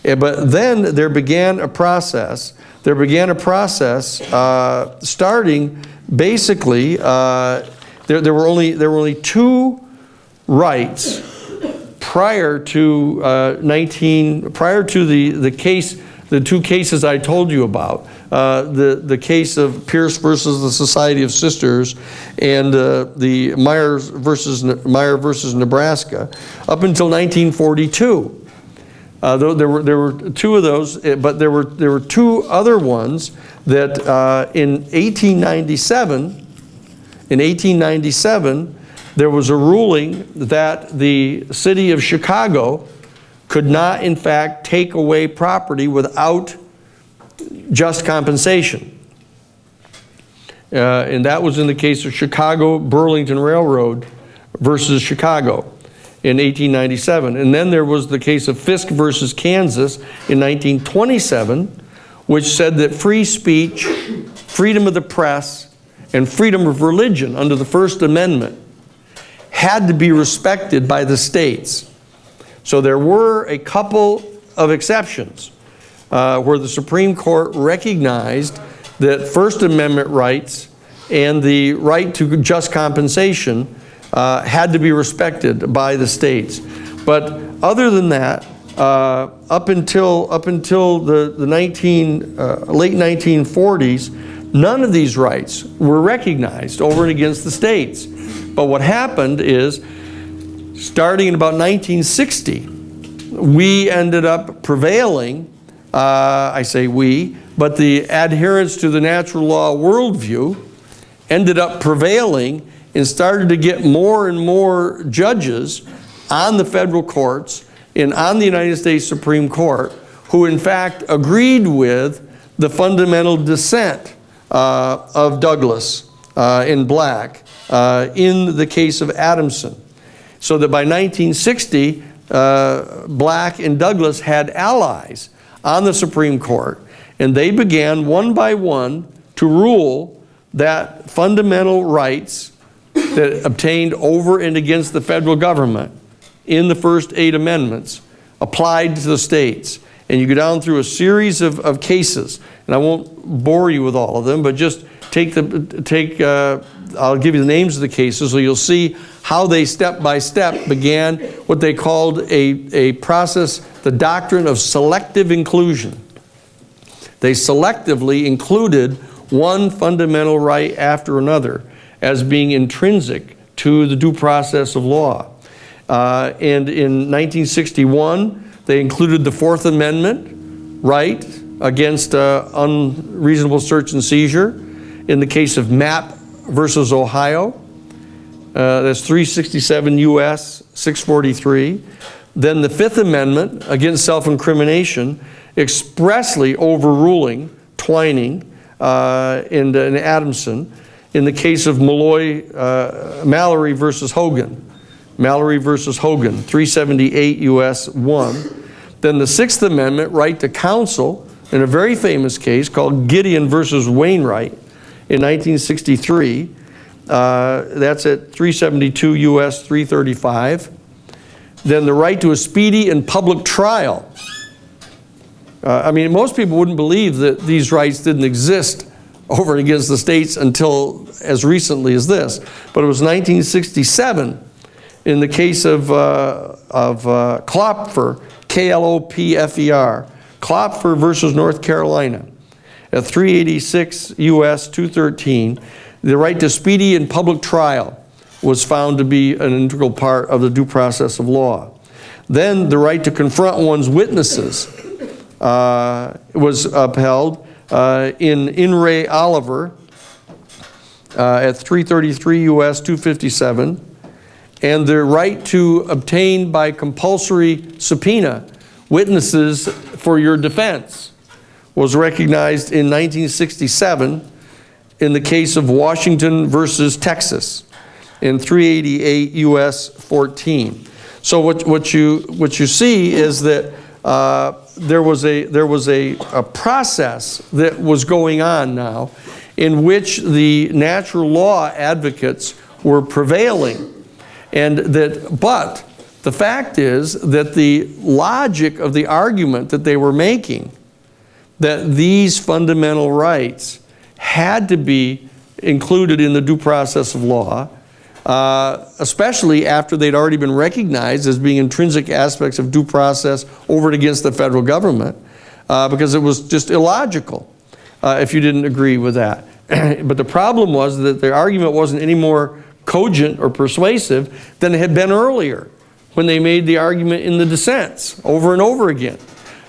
But then there began a process. Starting basically, there were only 2 rights prior to the 2 cases I told you about. The case of Pierce versus the Society of Sisters and the Meyer versus Nebraska, up until 1942. There were 2 of those, but there were 2 other ones that in 1897, there was a ruling that the city of Chicago could not, in fact, take away property without just compensation. And that was in the case of Chicago-Burlington Railroad versus Chicago in 1897. And then there was the case of Fisk versus Kansas in 1927, which said that free speech, freedom of the press, and freedom of religion under the First Amendment had to be respected by the states. So there were a couple of exceptions where the Supreme Court recognized that First Amendment rights and the right to just compensation had to be respected by the states. But other than that, up until the late 1940s, none of these rights were recognized over and against the states. But what happened is, starting in about 1960, we ended up prevailing, I say we, but the adherents to the natural law worldview ended up prevailing and started to get more and more judges on the federal courts and on the United States Supreme Court who in fact agreed with the fundamental dissent of Douglas and Black in the case of Adamson. So that by 1960, Black and Douglas had allies on the Supreme Court, and they began one by one to rule that fundamental rights that obtained over and against the federal government in the first 8 amendments applied to the states. And you go down through a series of cases, and I won't bore you with all of them, but just I'll give you the names of the cases so you'll see how they step by step began what they called a process, the doctrine of selective inclusion. They selectively included one fundamental right after another as being intrinsic to the due process of law. And in 1961, they included the Fourth Amendment right against unreasonable search and seizure in the case of Mapp versus Ohio. That's 367 U.S. 643. Then the Fifth Amendment against self-incrimination, expressly overruling Twining and Adamson in the case of Mallory versus Hogan. Mallory versus Hogan, 378 U.S. 1. Then the Sixth Amendment, right to counsel, in a very famous case called Gideon versus Wainwright in 1963. That's at 372 U.S. 335. Then the right to a speedy and public trial. I mean, most people wouldn't believe that these rights didn't exist over and against the states until as recently as this. But it was 1967 in the case of Klopfer, K-L-O-P-F-E-R, Klopfer versus North Carolina at 386 U.S. 213. The right to speedy and public trial was found to be an integral part of the due process of law. Then the right to confront one's witnesses was upheld in re Oliver at 333 U.S. 257. And the right to obtain by compulsory subpoena witnesses for your defense was recognized in 1967 in the case of Washington versus Texas in 388 U.S. 14. So what you see is that there was a process that was going on now in which the natural law advocates were prevailing, but the fact is that the logic of the argument that they were making, that these fundamental rights had to be included in the due process of law, especially after they'd already been recognized as being intrinsic aspects of due process over and against the federal government, because it was just illogical if you didn't agree with that. But the problem was that the argument wasn't any more cogent or persuasive than it had been earlier when they made the argument in the dissents over and over again.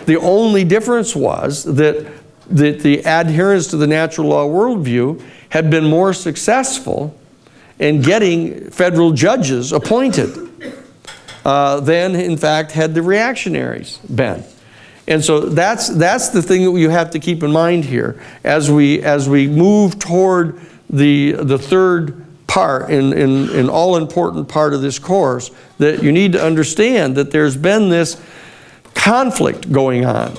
The only difference was that the adherence to the natural law worldview had been more successful in getting federal judges appointed than, in fact, had the reactionaries been. And so that's the thing that you have to keep in mind here as we move toward the third part, in all-important part of this course, that you need to understand that there's been this conflict going on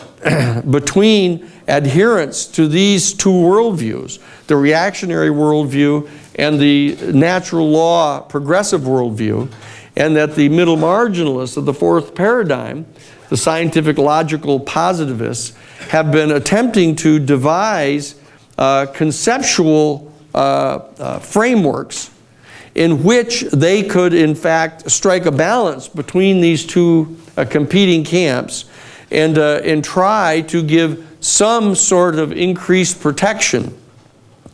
between adherence to these two worldviews, the reactionary worldview and the natural law progressive worldview, and that the middle marginalists of the fourth paradigm, the scientific logical positivists, have been attempting to devise conceptual frameworks in which they could, in fact, strike a balance between these two competing camps and try to give some sort of increased protection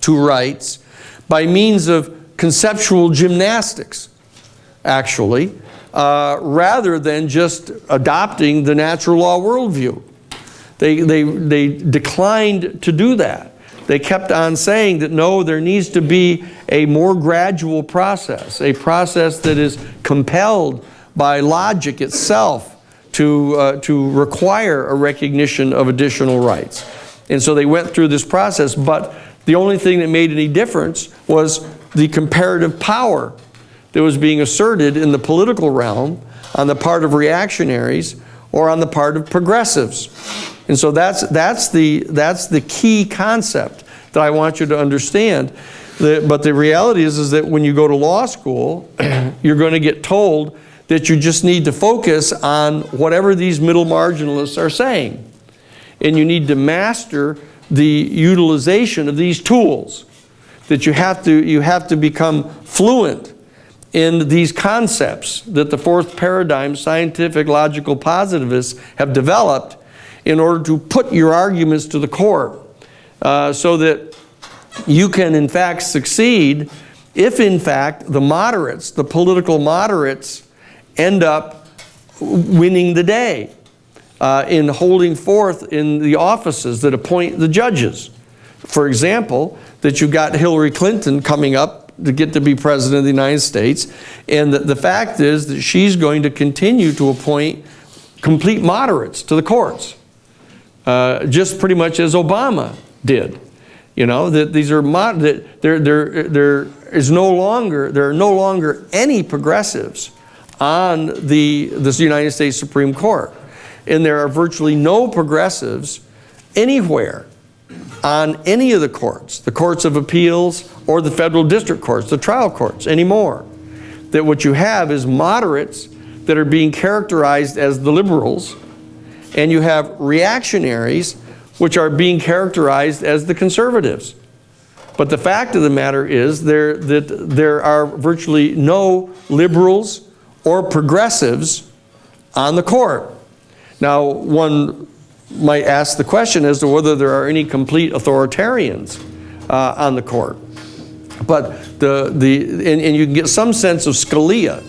to rights by means of conceptual gymnastics, actually, rather than just adopting the natural law worldview. They declined to do that. They kept on saying that no, there needs to be a more gradual process, a process that is compelled by logic itself to require a recognition of additional rights. And so they went through this process, but the only thing that made any difference was the comparative power that was being asserted in the political realm on the part of reactionaries or on the part of progressives. And so that's the key concept that I want you to understand. But the reality is that when you go to law school, you're going to get told that you just need to focus on whatever these middle marginalists are saying. And you need to master the utilization of these tools. That you have to become fluent in these concepts that the fourth paradigm scientific logical positivists have developed in order to put your arguments to the court so that you can in fact succeed if in fact the moderates, the political moderates, end up winning the day in holding forth in the offices that appoint the judges. For example, that you've got Hillary Clinton coming up to get to be president of the United States, and the fact is that she's going to continue to appoint complete moderates to the courts, just pretty much as Obama did. You know, that these are that there are no longer any progressives on this United States Supreme Court, and there are virtually no progressives anywhere on any of the courts of appeals or the federal district courts, the trial courts anymore. That what you have is moderates that are being characterized as the liberals, and you have reactionaries which are being characterized as the conservatives. But the fact of the matter is that there are virtually no liberals or progressives on the court. Now, one might ask the question as to whether there are any complete authoritarians on the court. But and you can get some sense of Scalia.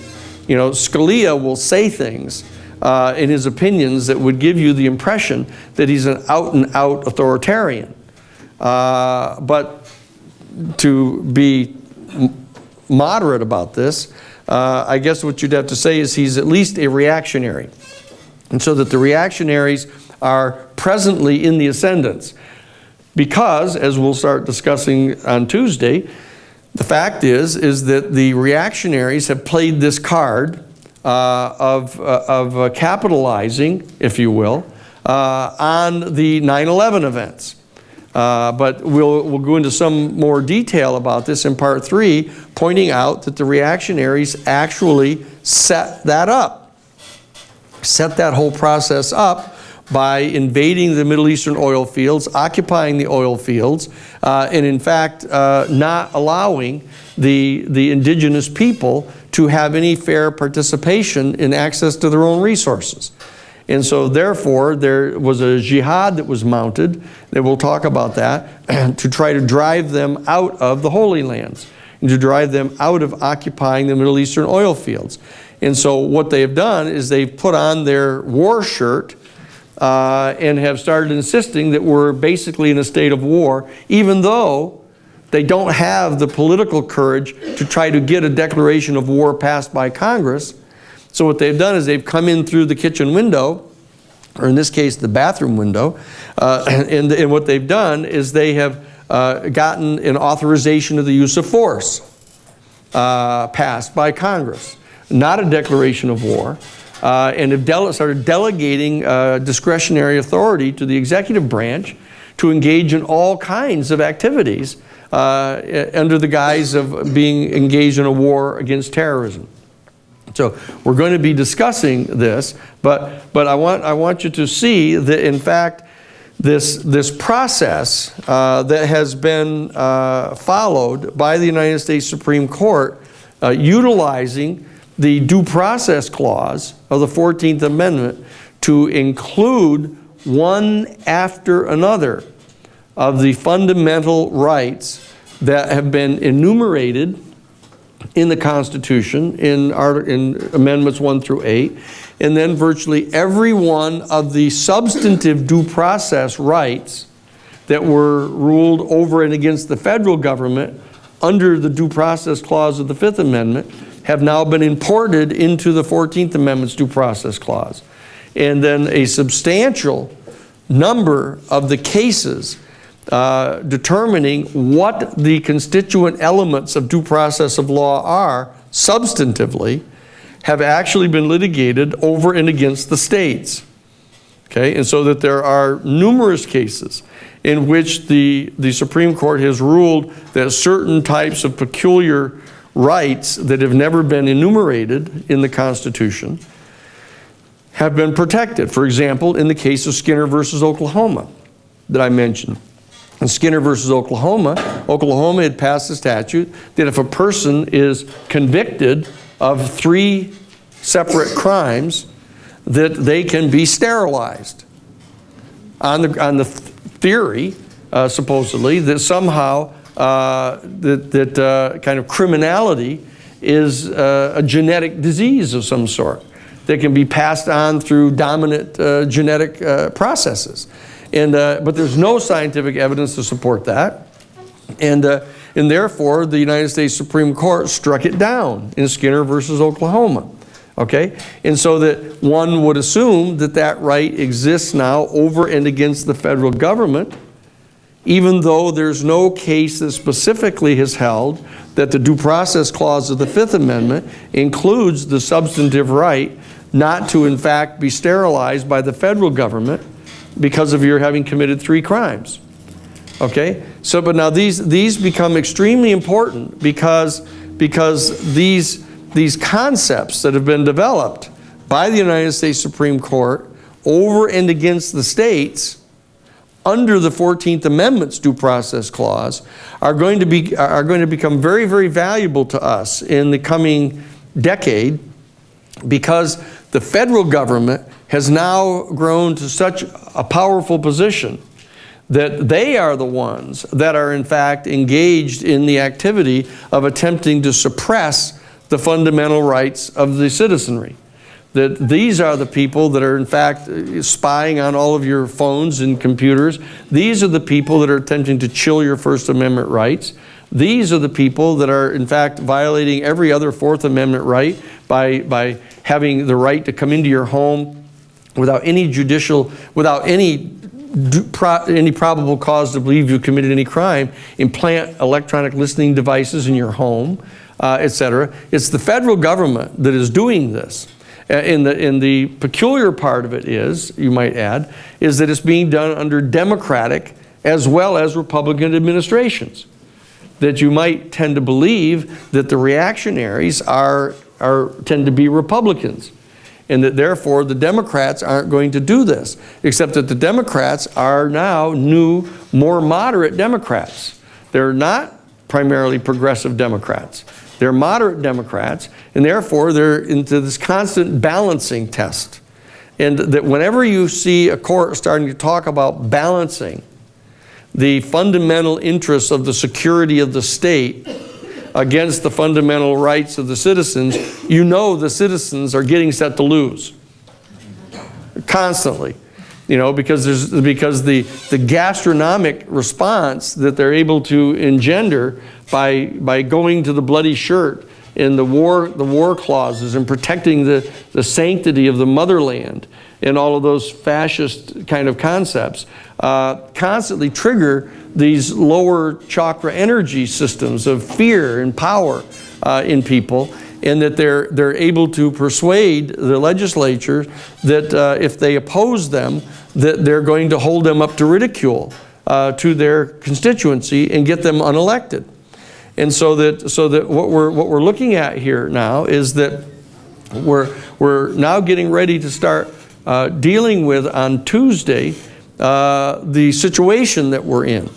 You know, Scalia will say things in his opinions that would give you the impression that he's an out-and-out authoritarian. But to be moderate about this, I guess what you'd have to say is he's at least a reactionary. And so that the reactionaries are presently in the ascendance. Because, as we'll start discussing on Tuesday, the fact is that the reactionaries have played this card of capitalizing, if you will, on the 9/11 events. But we'll go into some more detail about this in part 3, pointing out that the reactionaries actually set that up, set that whole process up by invading the Middle Eastern oil fields, occupying the oil fields, and in fact not allowing the indigenous people to have any fair participation in access to their own resources. And so therefore there was a jihad that was mounted, and we'll talk about that, to try to drive them out of the Holy Lands, and to drive them out of occupying the Middle Eastern oil fields. And so what they have done is they've put on their war shirt and have started insisting that we're basically in a state of war, even though they don't have the political courage to try to get a declaration of war passed by Congress. So what they've done is they've come in through the kitchen window, or in this case the bathroom window, and what they've done is they have gotten an authorization of the use of force passed by Congress, not a declaration of war. And have started delegating discretionary authority to the executive branch to engage in all kinds of activities under the guise of being engaged in a war against terrorism. So we're going to be discussing this, but I want you to see that in fact this process that has been followed by the United States Supreme Court utilizing the Due Process Clause of the 14th Amendment to include one after another of the fundamental rights that have been enumerated in the Constitution in Amendments 1 through 8, and then virtually every one of the substantive due process rights that were ruled over and against the federal government under the Due Process Clause of the 5th Amendment have now been imported into the 14th Amendment's Due Process Clause. And then a substantial number of the cases determining what the constituent elements of due process of law are substantively have actually been litigated over and against the states. Okay, and so that there are numerous cases in which the Supreme Court has ruled that certain types of peculiar rights that have never been enumerated in the Constitution have been protected. For example, in the case of Skinner versus Oklahoma that I mentioned. In Skinner versus Oklahoma, Oklahoma had passed a statute that if a person is convicted of 3 separate crimes, that they can be sterilized. on the theory, supposedly, that somehow kind of criminality is a genetic disease of some sort that can be passed on through dominant genetic processes. But there's no scientific evidence to support that. And therefore, the United States Supreme Court struck it down in Skinner versus Oklahoma. Okay? And so that one would assume that that right exists now over and against the federal government, even though there's no case that specifically has held that the Due Process Clause of the Fifth Amendment includes the substantive right not to, in fact, be sterilized by the federal government because of your having committed 3 crimes. Okay? So, but now these become extremely important because these concepts that have been developed by the United States Supreme Court over and against the states under the 14th Amendment's Due Process Clause are going to become very, very valuable to us in the coming decade, because the federal government has now grown to such a powerful position that they are the ones that are in fact engaged in the activity of attempting to suppress the fundamental rights of the citizenry. That these are the people that are in fact spying on all of your phones and computers. These are the people that are attempting to chill your First Amendment rights. These are the people that are in fact violating every other Fourth Amendment right by having the right to come into your home without any probable cause to believe you committed any crime, implant electronic listening devices in your home, etc. It's the federal government that is doing this. And the peculiar part of it is, you might add, is that it's being done under Democratic as well as Republican administrations. That you might tend to believe that the reactionaries tend to be Republicans, and that therefore the Democrats aren't going to do this, except that the Democrats are now new, more moderate Democrats. They're not primarily progressive Democrats. They're moderate Democrats, and therefore they're into this constant balancing test. And that whenever you see a court starting to talk about balancing the fundamental interests of the security of the state against the fundamental rights of the citizens, you know the citizens are getting set to lose. Constantly. You know, because the gastronomic response that they're able to engender by going to the bloody shirt in the war clauses and protecting the sanctity of the motherland and all of those fascist kind of concepts constantly trigger these lower chakra energy systems of fear and power in people, and that they're able to persuade the legislature that if they oppose them, that they're going to hold them up to ridicule to their constituency and get them unelected. And so that what we're looking at here now is that we're now getting ready to start dealing with on Tuesday the situation that we're in.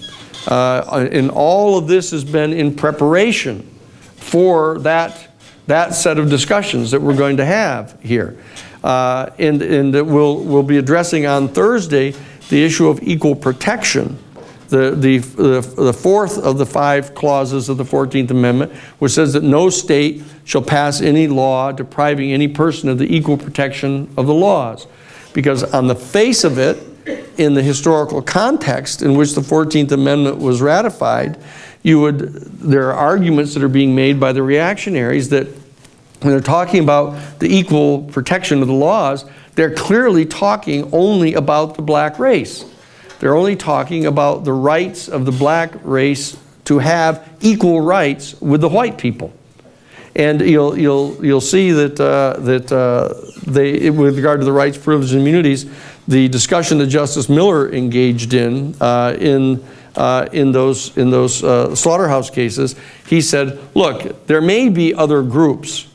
And all of this has been in preparation for that set of discussions that we're going to have here. And we'll be addressing on Thursday the issue of equal protection, the fourth of the 5 clauses of the 14th Amendment, which says that no state shall pass any law depriving any person of the equal protection of the laws. Because on the face of it, in the historical context in which the 14th Amendment was ratified, there are arguments that are being made by the reactionaries that when they're talking about the equal protection of the laws, they're clearly talking only about the black race. They're only talking about the rights of the black race to have equal rights with the white people. And you'll see that with regard to the rights, privileges, and immunities, the discussion that Justice Miller engaged in those slaughterhouse cases, he said, look, there may be other groups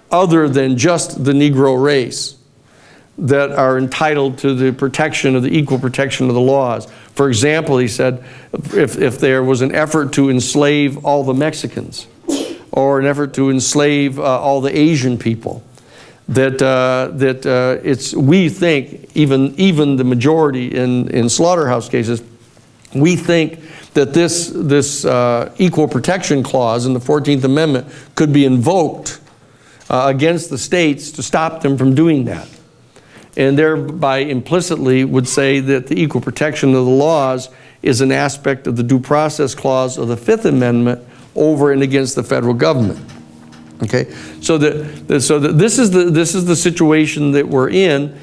other than just the Negro race that are entitled to the protection of the equal protection of the laws. For example, he said, if there was an effort to enslave all the Mexicans, or an effort to enslave all the Asian people, we think, even the majority in slaughterhouse cases, we think that this equal protection clause in the 14th Amendment could be invoked against the states to stop them from doing that. And thereby implicitly would say that the equal protection of the laws is an aspect of the due process clause of the Fifth Amendment over and against the federal government. Okay, so this is the situation that we're in,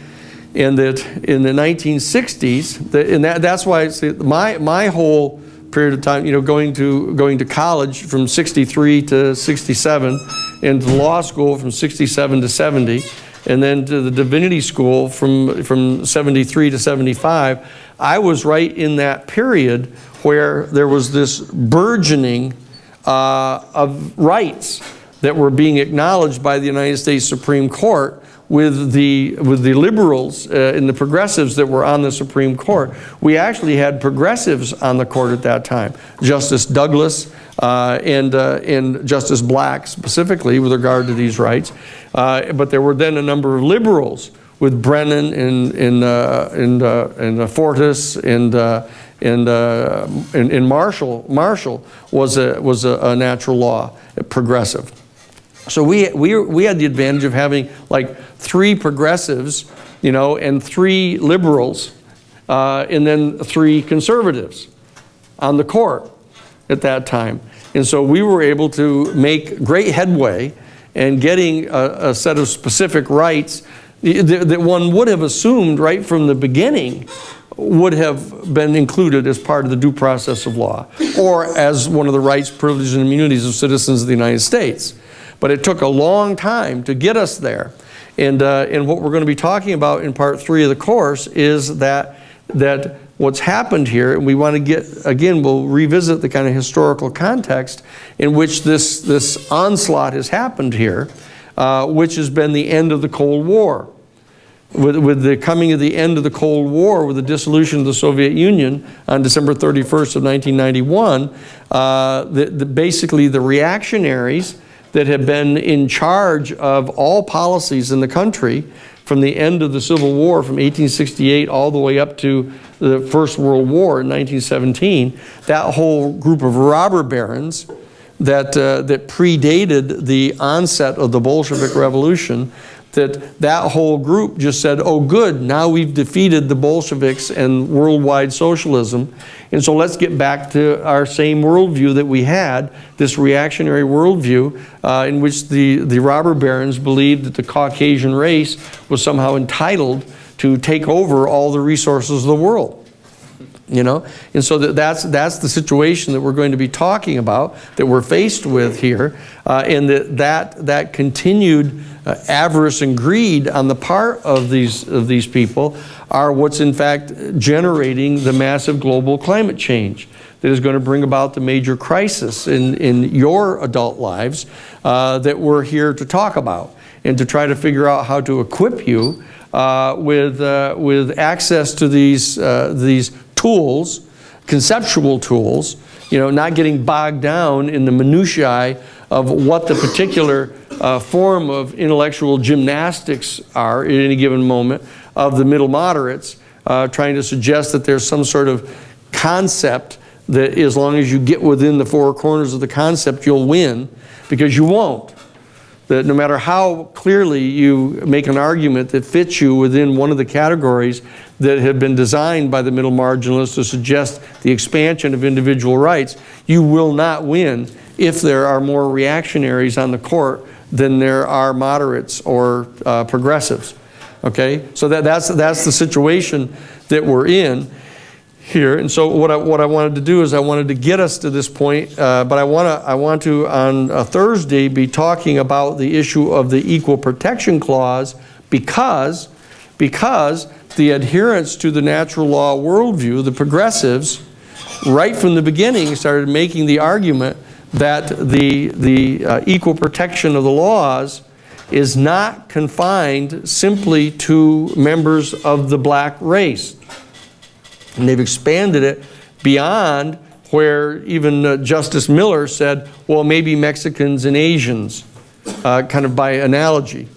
and that in the 1960s, that's why I say my whole period of time, going to college from 63 to 67, and to law school from 67 to 70, and then to the divinity school from 73 to 75, I was right in that period where there was this burgeoning of rights that were being acknowledged by the United States Supreme Court with the liberals and the progressives that were on the Supreme Court. We actually had progressives on the court at that time. Justice Douglas and Justice Black specifically with regard to these rights. But there were then a number of liberals with Brennan and Fortas and Marshall. Marshall was a natural law progressive. So we had the advantage of having like 3 progressives, and 3 liberals, and then 3 conservatives on the court at that time. And so we were able to make great headway in getting a set of specific rights that one would have assumed right from the beginning would have been included as part of the due process of law, or as one of the rights, privileges, and immunities of citizens of the United States. But it took a long time to get us there. And what we're going to be talking about in part 3 of the course is that what's happened here, and we want to get, again, we'll revisit the kind of historical context in which this onslaught has happened here, which has been the end of the Cold War. With the coming of the end of the Cold War, with the dissolution of the Soviet Union on December 31st of 1991, basically the reactionaries that have been in charge of all policies in the country from the end of the Civil War from 1868 all the way up to the First World War in 1917, that whole group of robber barons that predated the onset of the Bolshevik Revolution, that whole group just said, oh good, now we've defeated the Bolsheviks and worldwide socialism, and so let's get back to our same worldview that we had, this reactionary worldview in which the robber barons believed that the Caucasian race was somehow entitled to take over all the resources of the world. And so that's the situation that we're going to be talking about, that we're faced with here, and that continued avarice and greed on the part of these people are what's in fact generating the massive global climate change that is going to bring about the major crisis in your adult lives that we're here to talk about, and to try to figure out how to equip you with access to these tools, conceptual tools, not getting bogged down in the minutiae of what the particular form of intellectual gymnastics are at any given moment of the middle moderates, trying to suggest that there's some sort of concept that as long as you get within the 4 corners of the concept, you'll win, because you won't. That no matter how clearly you make an argument that fits you within one of the categories that have been designed by the middle marginalists to suggest the expansion of individual rights, you will not win if there are more reactionaries on the court than there are moderates or progressives. Okay, so that's the situation that we're in here. And so what I wanted to do is I wanted to get us to this point, but I want to on a Thursday be talking about the issue of the Equal Protection Clause, because the adherents to the natural law worldview, the progressives, right from the beginning started making the argument that the equal protection of the laws is not confined simply to members of the black race. And they've expanded it beyond where even Justice Miller said, well, maybe Mexicans and Asians, kind of by analogy.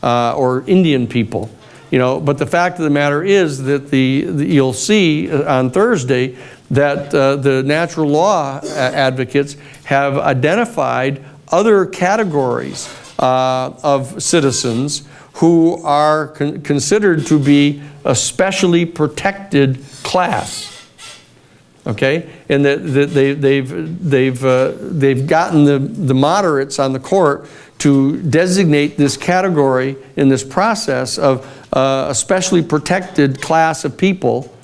or Indian people. But the fact of the matter is that you'll see on Thursday that the natural law advocates have identified other categories of citizens who are considered to be a specially protected class. Okay, and that they've gotten the moderates on the court to designate this category in this process of a specially protected class of people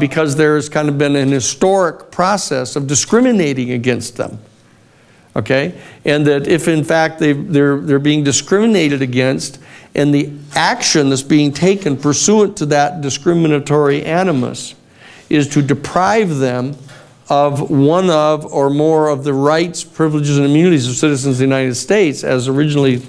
because there's kind of been an historic process of discriminating against them. Okay, and that if in fact they're being discriminated against, and the action that's being taken pursuant to that discriminatory animus is to deprive them of one of or more of the rights, privileges, and immunities of citizens of the United States as originally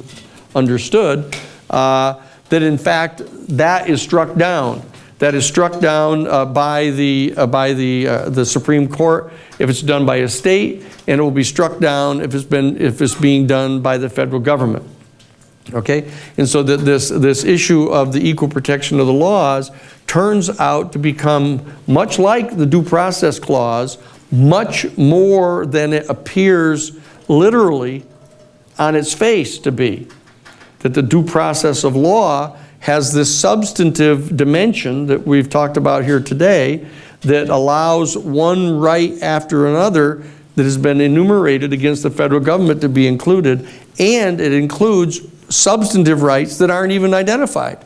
understood, that in fact that is struck down. That is struck down by the Supreme Court if it's done by a state, and it will be struck down if it's being done by the federal government. Okay, and so that this issue of the equal protection of the laws turns out to become much like the Due Process Clause, much more than it appears literally on its face to be. That the due process of law has this substantive dimension that we've talked about here today that allows one right after another that has been enumerated against the federal government to be included, and it includes substantive rights that aren't even identified.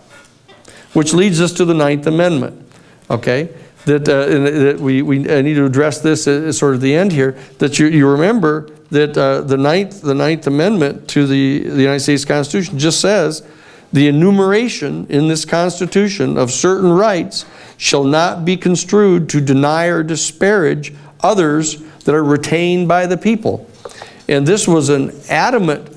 Which leads us to the Ninth Amendment, okay? That we need to address this as sort of the end here, that you remember that the Ninth Amendment to the United States Constitution just says, the enumeration in this Constitution of certain rights shall not be construed to deny or disparage others that are retained by the people. And this was an adamant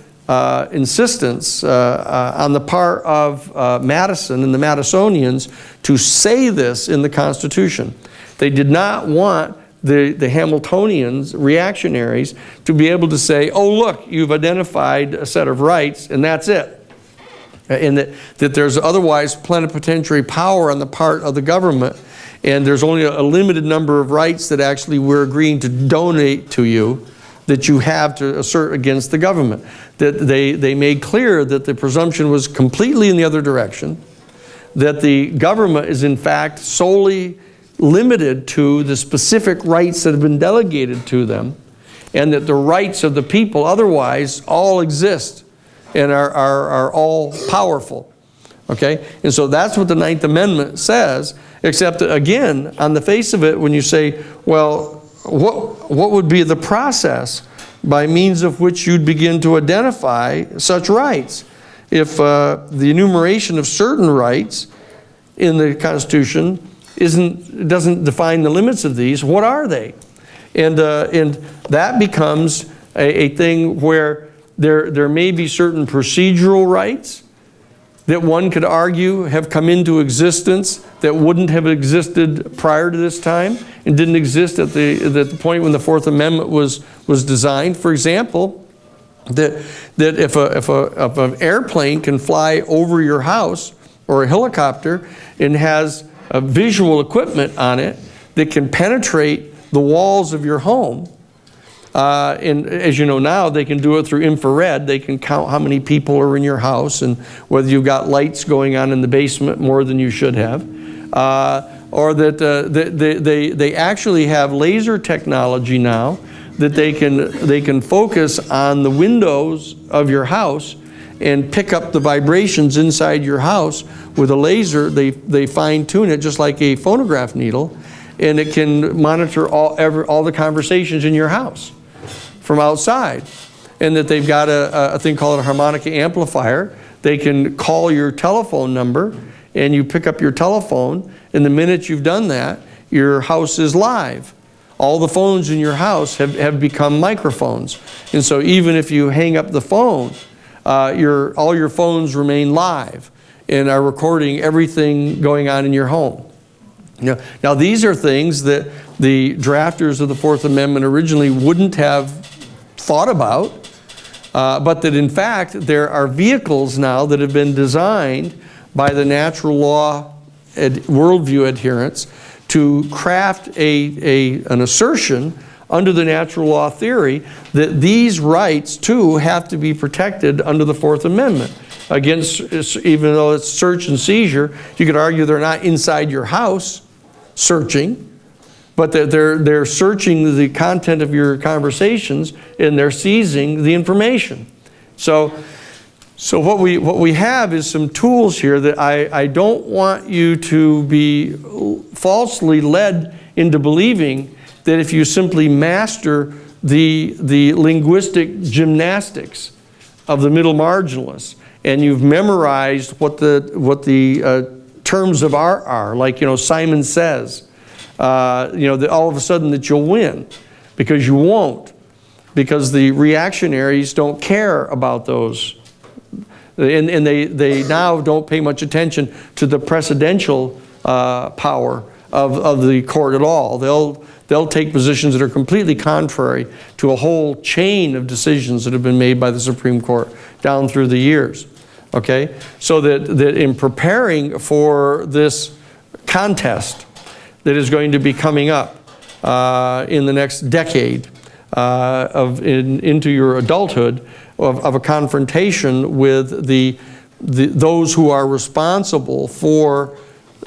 insistence on the part of Madison and the Madisonians to say this in the Constitution. They did not want the Hamiltonians, reactionaries, to be able to say, oh look, you've identified a set of rights and that's it. And that there's otherwise plenipotentiary power on the part of the government, and there's only a limited number of rights that actually we're agreeing to donate to you that you have to assert against the government. That they made clear that the presumption was completely in the other direction, that the government is in fact solely limited to the specific rights that have been delegated to them, and that the rights of the people otherwise all exist and are all powerful. Okay? And so that's what the Ninth Amendment says, except that, again, on the face of it, when you say, well, what would be the process by means of which you'd begin to identify such rights? If the enumeration of certain rights in the Constitution doesn't define the limits of these, what are they? And that becomes a thing where there may be certain procedural rights that one could argue have come into existence that wouldn't have existed prior to this time and didn't exist at the point when the Fourth Amendment was designed. For example, that if an airplane can fly over your house or a helicopter and has a visual equipment on it that can penetrate the walls of your home, and as you know now, they can do it through infrared. They can count how many people are in your house and whether you've got lights going on in the basement more than you should have. Or that they actually have laser technology now that they can focus on the windows of your house and pick up the vibrations inside your house with a laser. They fine-tune it just like a phonograph needle, and it can monitor all the conversations in your house from outside. And that they've got a thing called a harmonic amplifier. They can call your telephone number, and you pick up your telephone, and the minute you've done that, your house is live. All the phones in your house have become microphones. And so even if you hang up the phone, all your phones remain live and are recording everything going on in your home. Now these are things that the drafters of the Fourth Amendment originally wouldn't have thought about but that in fact there are vehicles now that have been designed by the natural law worldview adherents to craft an assertion under the natural law theory that these rights too have to be protected under the Fourth Amendment against, even though it's search and seizure, you could argue they're not inside your house searching, but they're searching the content of your conversations and they're seizing the information. So what we have is some tools here that I don't want you to be falsely led into believing that if you simply master the linguistic gymnastics of the middle marginalists and you've memorized what the terms of art are, like, you know, Simon Says, that all of a sudden that you'll win, because you won't, because the reactionaries don't care about those. And they now don't pay much attention to the precedential power of the court at all. They'll take positions that are completely contrary to a whole chain of decisions that have been made by the Supreme Court down through the years. Okay? So that in preparing for this contest that is going to be coming up in the next decade into your adulthood, of a confrontation with those who are responsible for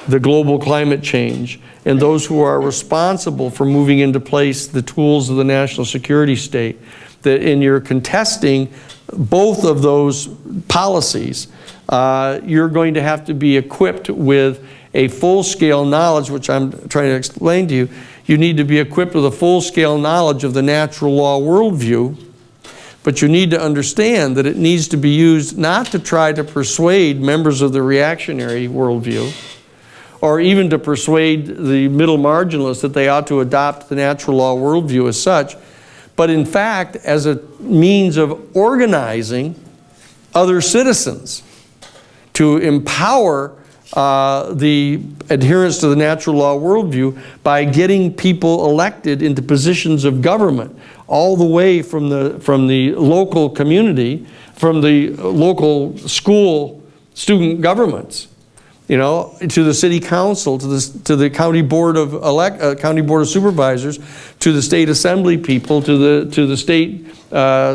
the global climate change and those who are responsible for moving into place the tools of the national security state, that in your contesting both of those policies, you're going to have to be equipped with a full-scale knowledge, which I'm trying to explain to you. You need to be equipped with a full-scale knowledge of the natural law worldview, but you need to understand that it needs to be used not to try to persuade members of the reactionary worldview, or even to persuade the middle marginalists that they ought to adopt the natural law worldview as such, but in fact as a means of organizing other citizens to empower the adherence to the natural law worldview by getting people elected into positions of government, all the way from the local community, from the local school student governments, you know, to the city council, to the county board of county board of supervisors, to the state assembly people, to the state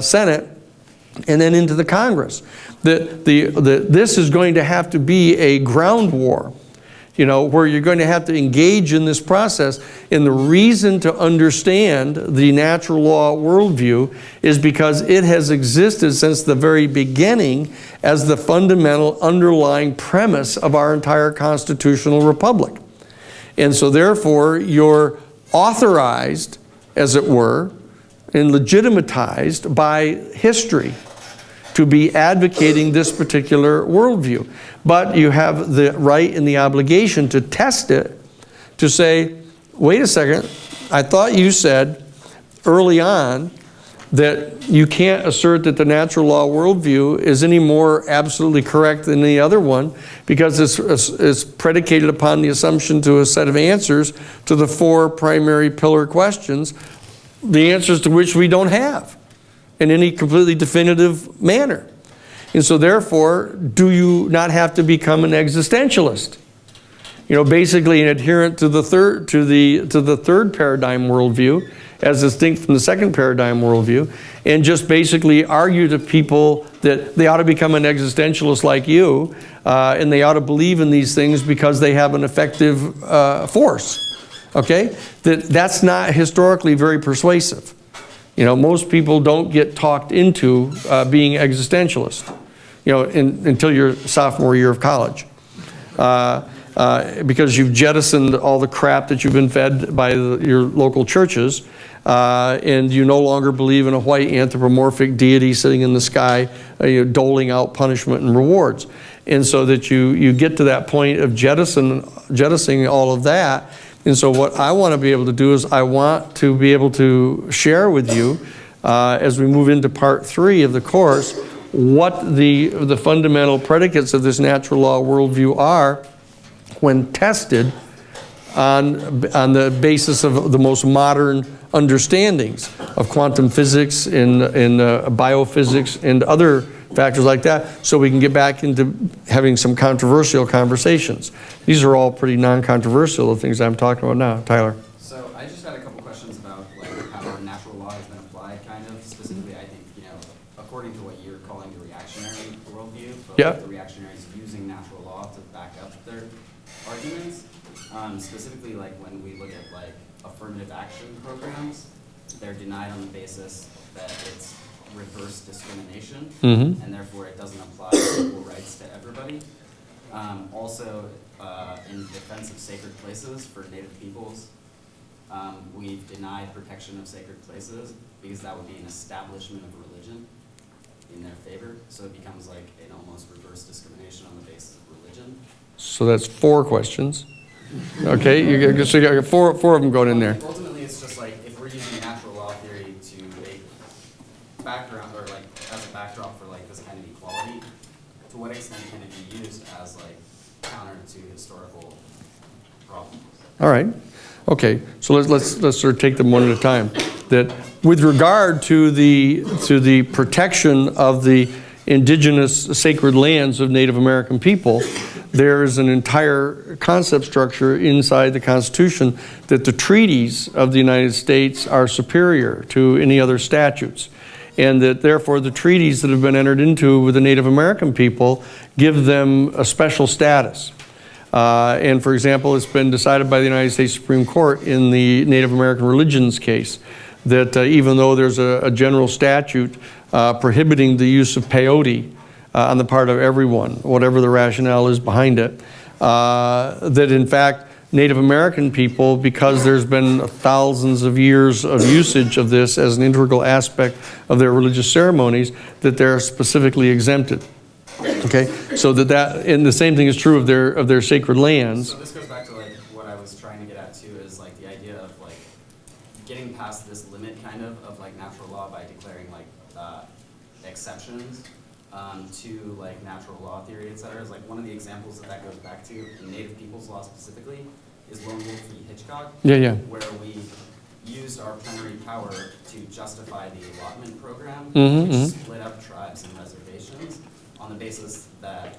senate, and then into the Congress. This is going to have to be a ground war, you know, where you're going to have to engage in this process. And the reason to understand the natural law worldview is because it has existed since the very beginning as the fundamental underlying premise of our entire constitutional republic. And so therefore you're authorized, as it were, and legitimatized by history to be advocating this particular worldview. But you have the right and the obligation to test it, to say, wait a second, I thought you said early on that you can't assert that the natural law worldview is any more absolutely correct than any other one, because it's predicated upon the assumption to a set of answers to the four primary pillar questions, the answers to which we don't have in any completely definitive manner. And so therefore, do you not have to become an existentialist? You know, basically an adherent to the third paradigm worldview, as distinct from the second paradigm worldview, and just basically argue to people that they ought to become an existentialist like you, and they ought to believe in these things because they have an effective force. Okay? That's not historically very persuasive. You know, most people don't get talked into being existentialist, you know, until your sophomore year of college. Because you've jettisoned all the crap that you've been fed by your local churches, and you no longer believe in a white anthropomorphic deity sitting in the sky, doling out punishment and rewards. And so that you get to that point of jettisoning all of that. And so what I want to be able to do is I want to be able to share with you, as we move into part 3 of the course, what the fundamental predicates of this natural law worldview are when tested on the basis of the most modern understandings of quantum physics and biophysics and other factors like that, so we can get back into having some controversial conversations. These are all pretty non-controversial, the things I'm talking about now. Tyler? So I just had a couple questions about like how natural law has been applied, kind of. Specifically, I think, according to what you're calling the reactionary worldview, but Yeah. like the reactionaries using natural law to back up their arguments. Specifically, like when we look at like affirmative action programs, they're denied on the basis that it's reverse discrimination, and therefore it doesn't apply equal rights to everybody. Also, in defense of sacred places for Native peoples, we've denied protection of sacred places because that would be an establishment of religion in their favor. So it becomes like an almost reverse discrimination on the basis of religion. So that's 4 questions. Okay, so you got four of them going in there. Ultimately, it's just like if we're using natural law theory to a background or like as a backdrop for like this kind of equality, to what extent can it be used as like counter to historical problems? All right. Okay. So let's sort of take them one at a time. That with regard to the protection of the indigenous sacred lands of Native American people, there is an entire concept structure inside the Constitution that the treaties of the United States are superior to any other statutes, and that therefore the treaties that have been entered into with the Native American people give them a special status. And for example, it's been decided by the United States Supreme Court in the Native American religions case that even though there's a general statute prohibiting the use of peyote on the part of everyone, whatever the rationale is behind it, that in fact Native American people, because there's been thousands of years of usage of this as an integral aspect of their religious ceremonies, that they're specifically exempted. Okay, so and the same thing is true of their sacred lands. So this goes back to like what I was trying to get at too, is like the idea of like getting past this limit kind of like natural law by declaring like exceptions to like natural law theory, et cetera. Is like one of the examples that goes back to in Native people's law specifically is Lone Wolf v. Hitchcock, where we used our plenary power to justify the allotment program, which split up tribes and reservations on the basis that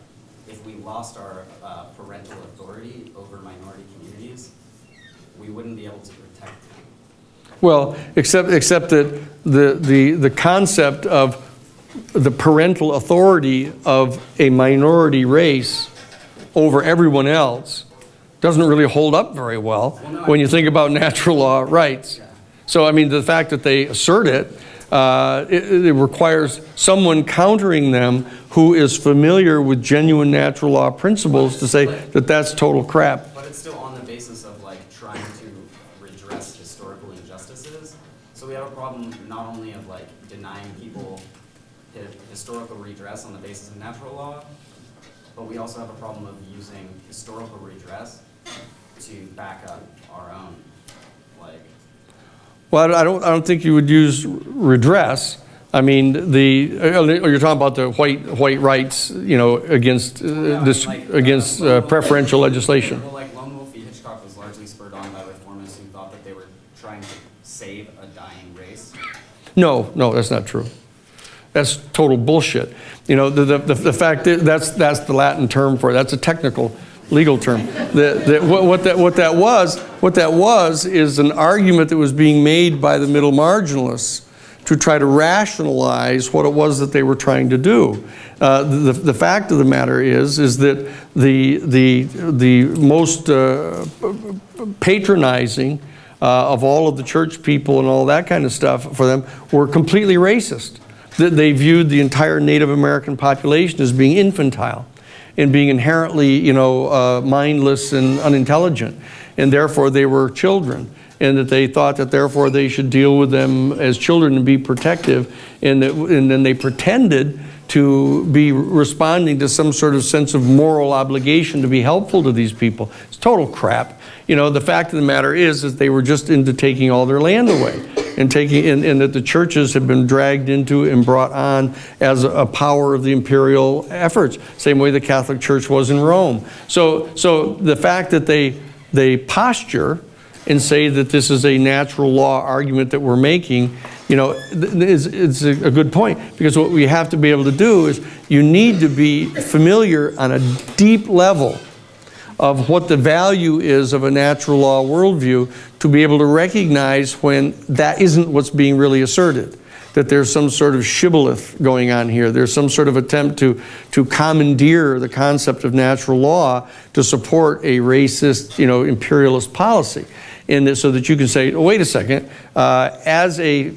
if we lost our parental authority over minority communities, we wouldn't be able to protect them. Well, except that the concept of the parental authority of a minority race over everyone else doesn't really hold up very well when you think about natural law rights. So, I mean, the fact that they assert it, it requires someone countering them who is familiar with genuine natural law principles to say that that's total crap. But it's still on the basis of like trying to redress historical injustices. So we have a problem not only of like denying people historical redress on the basis of natural law, but we also have a problem of using historical redress to back up our own, like. Well, I don't think you would use redress. I mean, you're talking about the white rights, against preferential legislation. Well, like Lone Wolf v. Hitchcock was largely spurred on by reformists who thought that they were trying to save a dying race. No, that's not true. That's total bullshit. The fact that that's the Latin term for it. That's a technical legal term. What that was is an argument that was being made by the middle marginalists to try to rationalize what it was that they were trying to do. The fact of the matter is that the most patronizing of all of the church people and all that kind of stuff for them were completely racist. They viewed the entire Native American population as being infantile and being inherently, mindless and unintelligent, and therefore they were children, and that they thought that therefore they should deal with them as children and be protective, and then they pretended to be responding to some sort of sense of moral obligation to be helpful to these people. It's total crap. The fact of the matter is that they were just into taking all their land away, and that the churches have been dragged into and brought on as a power of the imperial efforts, same way the Catholic Church was in Rome. So the fact that they posture and say that this is a natural law argument that we're making, it's a good point, because what we have to be able to do is you need to be familiar on a deep level of what the value is of a natural law worldview to be able to recognize when that isn't what's being really asserted, that there's some sort of shibboleth going on here. There's some sort of attempt to commandeer the concept of natural law to support a racist, imperialist policy. And so that you can say, oh, wait a second, as a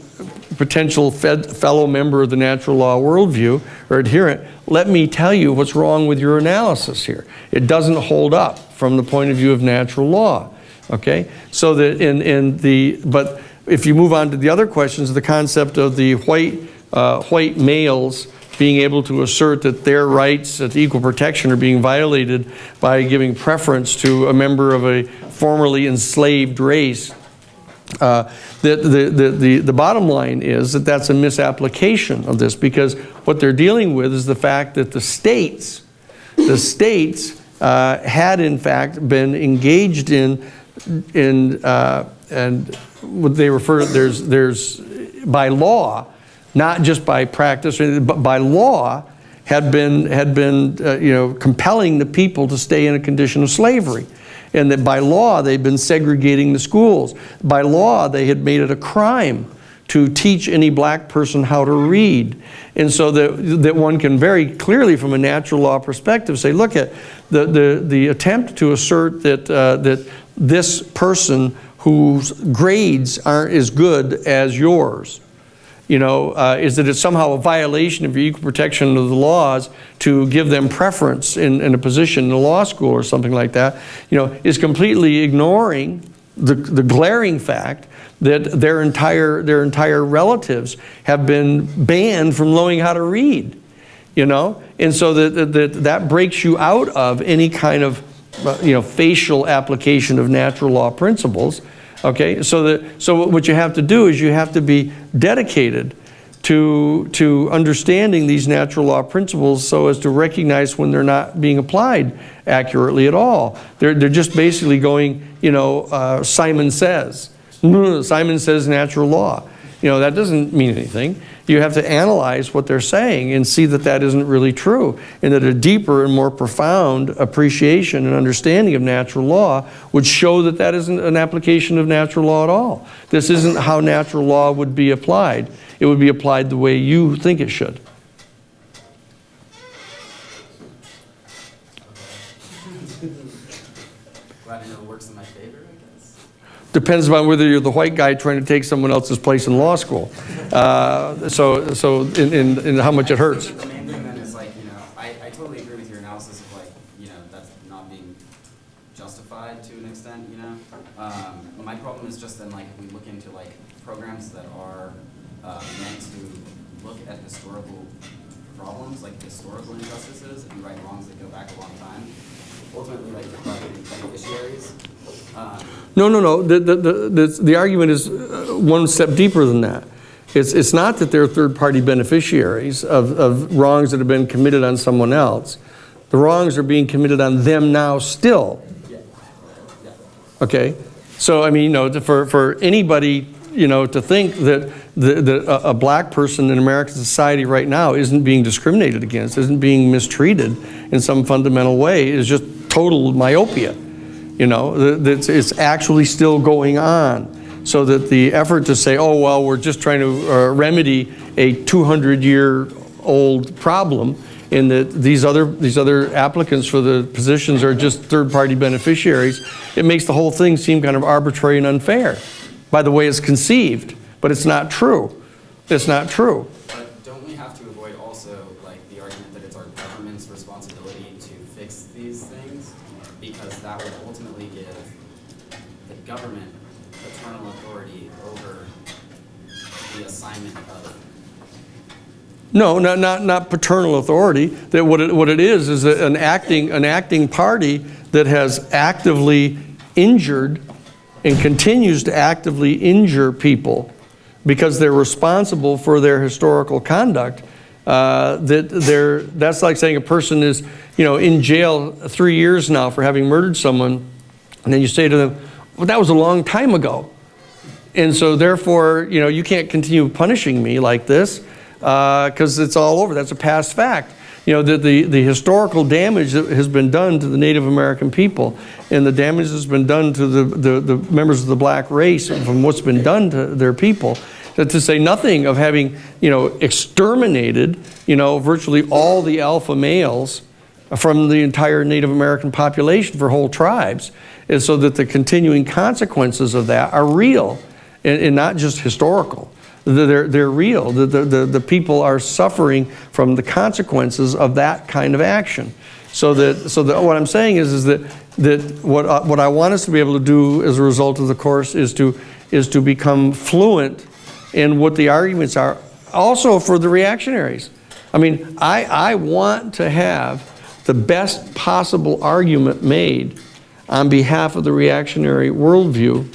potential fellow member of the natural law worldview or adherent, let me tell you what's wrong with your analysis here. It doesn't hold up from the point of view of natural law, okay? So that but if you move on to the other questions, the concept of the white males being able to assert that their rights at equal protection are being violated by giving preference to a member of a formerly enslaved race, the bottom line is that that's a misapplication of this, because what they're dealing with is the fact that the states had in fact been engaged in and what they refer to, there's by law, not just by practice, but by law, had been compelling the people to stay in a condition of slavery. And that by law, they'd been segregating the schools. By law, they had made it a crime to teach any black person how to read. And so that one can very clearly, from a natural law perspective, say, look at the attempt to assert that this person whose grades aren't as good as yours, is that it's somehow a violation of your equal protection of the laws to give them preference in a position in a law school or something like that, is completely ignoring the glaring fact that their entire relatives have been banned from knowing how to read, and so that breaks you out of any kind of facial application of natural law principles. Okay, so what you have to do is you have to be dedicated to understanding these natural law principles so as to recognize when they're not being applied accurately at all. They're just basically going, Simon says. Simon says natural law. That doesn't mean anything. You have to analyze what they're saying and see that that isn't really true, and that a deeper and more profound appreciation and understanding of natural law would show that that isn't an application of natural law at all. This isn't how natural law would be applied. It would be applied the way you think it should. Glad to know it works in my favor, I guess. Depends on whether you're the white guy trying to take someone else's place in law school. So in how much it hurts. The main thing then is I totally agree with your analysis of that's not being justified to an extent, My problem is just then if we look into programs that are meant to look at historical problems, like historical injustices and right wrongs that go back a long time, ultimately beneficiaries. No. The argument is one step deeper than that. It's not that they're third-party beneficiaries of wrongs that have been committed on someone else. The wrongs are being committed on them now still. Okay? So, for anybody, to think that a black person in American society right now isn't being discriminated against, isn't being mistreated in some fundamental way is just total myopia. It's actually still going on. So that the effort to say, oh, well, we're just trying to remedy a 200-year-old problem, and that these other applicants for the positions are just third-party beneficiaries, it makes the whole thing seem kind of arbitrary and unfair by the way it's conceived. But it's not true. It's not true. But don't we have to avoid also the argument that it's our government's responsibility to fix these things? Because that would ultimately give the government paternal authority over the assignment of. No, not paternal authority. That what it is an acting party that has actively injured and continues to actively injure people because they're responsible for their historical conduct. That's like saying a person is, in jail 3 years now for having murdered someone, and then you say to them, Well, that was a long time ago. And so therefore, you know, you can't continue punishing me like this because it's all over. That's a past fact. You know, the historical damage that has been done to the Native American people and the damage that's been done to the members of the black race from what's been done to their people, to say nothing of having, you know, exterminated, you know, virtually all the alpha males from the entire Native American population for whole tribes, and so that the continuing consequences of that are real and not just historical. They're real. The people are suffering from the consequences of that kind of action. So that what I'm saying is that what I want us to be able to do as a result of the course is to become fluent in what the arguments are, also for the reactionaries. I mean, I want to have the best possible argument made on behalf of the reactionary worldview,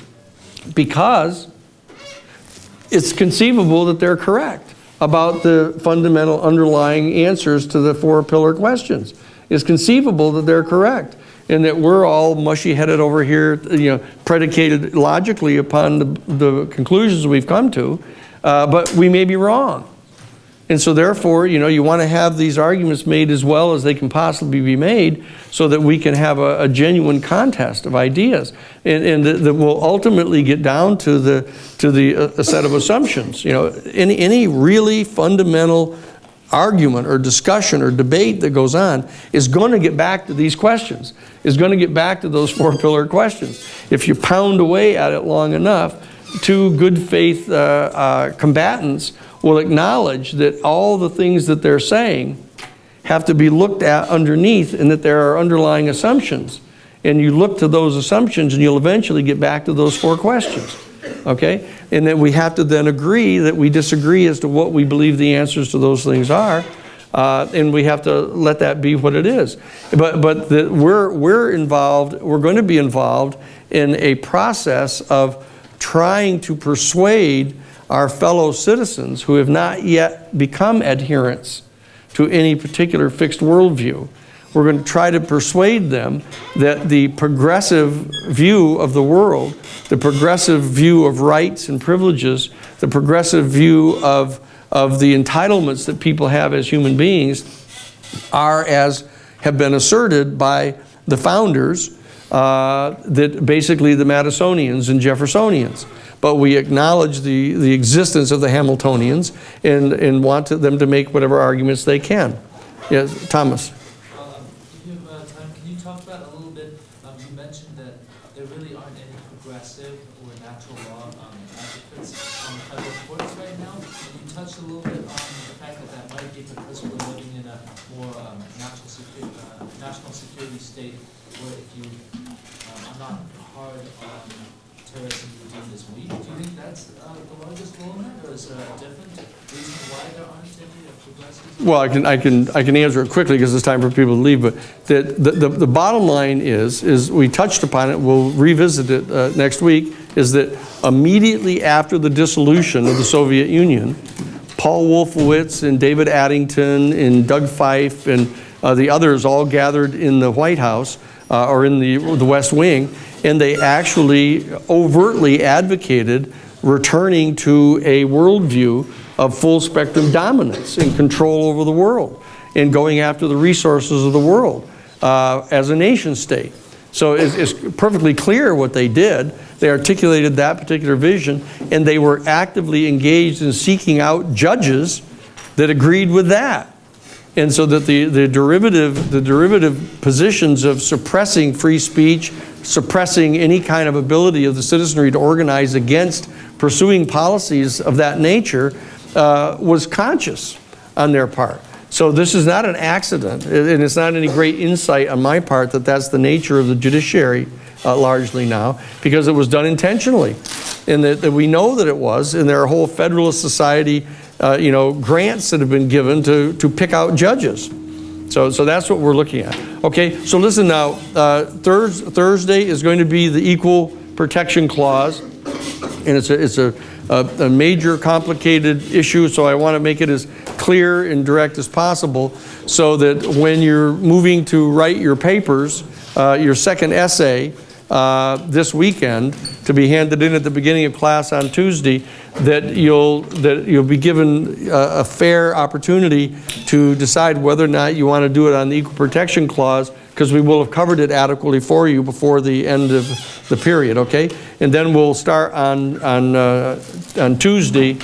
because it's conceivable that they're correct about the fundamental underlying answers to the 4 pillar questions. It's conceivable that they're correct, and that we're all mushy-headed over here, you know, predicated logically upon the conclusions we've come to, but we may be wrong. And so therefore, you know, you want to have these arguments made as well as they can possibly be made, so that we can have a genuine contest of ideas, and that will ultimately get down to a set of assumptions. You know, any really fundamental argument or discussion or debate that goes on is going to get back to these questions, is going to get back to those 4 pillar questions. If you pound away at it long enough, 2 good faith combatants will acknowledge that all the things that they're saying have to be looked at underneath, and that there are underlying assumptions. And you look to those assumptions and you'll eventually get back to those 4 questions. Okay? And then we have to then agree that we disagree as to what we believe the answers to those things are. And we have to let that be what it is. But we're involved, we're going to be involved in a process of trying to persuade our fellow citizens who have not yet become adherents to any particular fixed worldview. We're going to try to persuade them that the progressive view of the world, the progressive view of rights and privileges, the progressive view of the entitlements that people have as human beings are as have been asserted by the founders, that basically the Madisonians and Jeffersonians. But we acknowledge the existence of the Hamiltonians and want them to make whatever arguments they can. Yes, Thomas. If you have time, can you talk about a little bit, you mentioned that there really aren't any progressive or natural law advocates on the federal courts right now. And you touched a little bit on the fact that that might be because we're living in a more national security state where if you are not hard on terrorism, you deem this weak. Do you think that's the largest role in it, or is there a different reason why there aren't any progressives? Well, I can answer it quickly because it's time for people to leave. But the bottom line is we touched upon it. We'll revisit it next week. Is that immediately after the dissolution of the Soviet Union, Paul Wolfowitz and David Addington and Doug Fife and the others all gathered in the White House or in the West Wing, and they actually overtly advocated returning to a worldview of full spectrum dominance and control over the world, and going after the resources of the world as a nation state. So it's perfectly clear what they did. They articulated that particular vision, and they were actively engaged in seeking out judges that agreed with that. And so that the derivative positions of suppressing free speech, suppressing any kind of ability of the citizenry to organize against pursuing policies of that nature was conscious on their part. So this is not an accident, and it's not any great insight on my part that that's the nature of the judiciary largely now, because it was done intentionally, and that we know that it was, and there are whole Federalist Society grants that have been given to pick out judges. So that's what we're looking at. Okay, so listen now, Thursday is going to be the Equal Protection Clause, and it's a major complicated issue, so I want to make it as clear and direct as possible, so that when you're moving to write your papers, your second essay, this weekend to be handed in at the beginning of class on Tuesday, that you'll be given a fair opportunity to decide whether or not you want to do it on the Equal Protection Clause, because we will have covered it adequately for you before the end of the period, okay? And then we'll start on Tuesday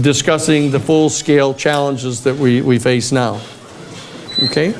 discussing the full-scale challenges that we face now, okay?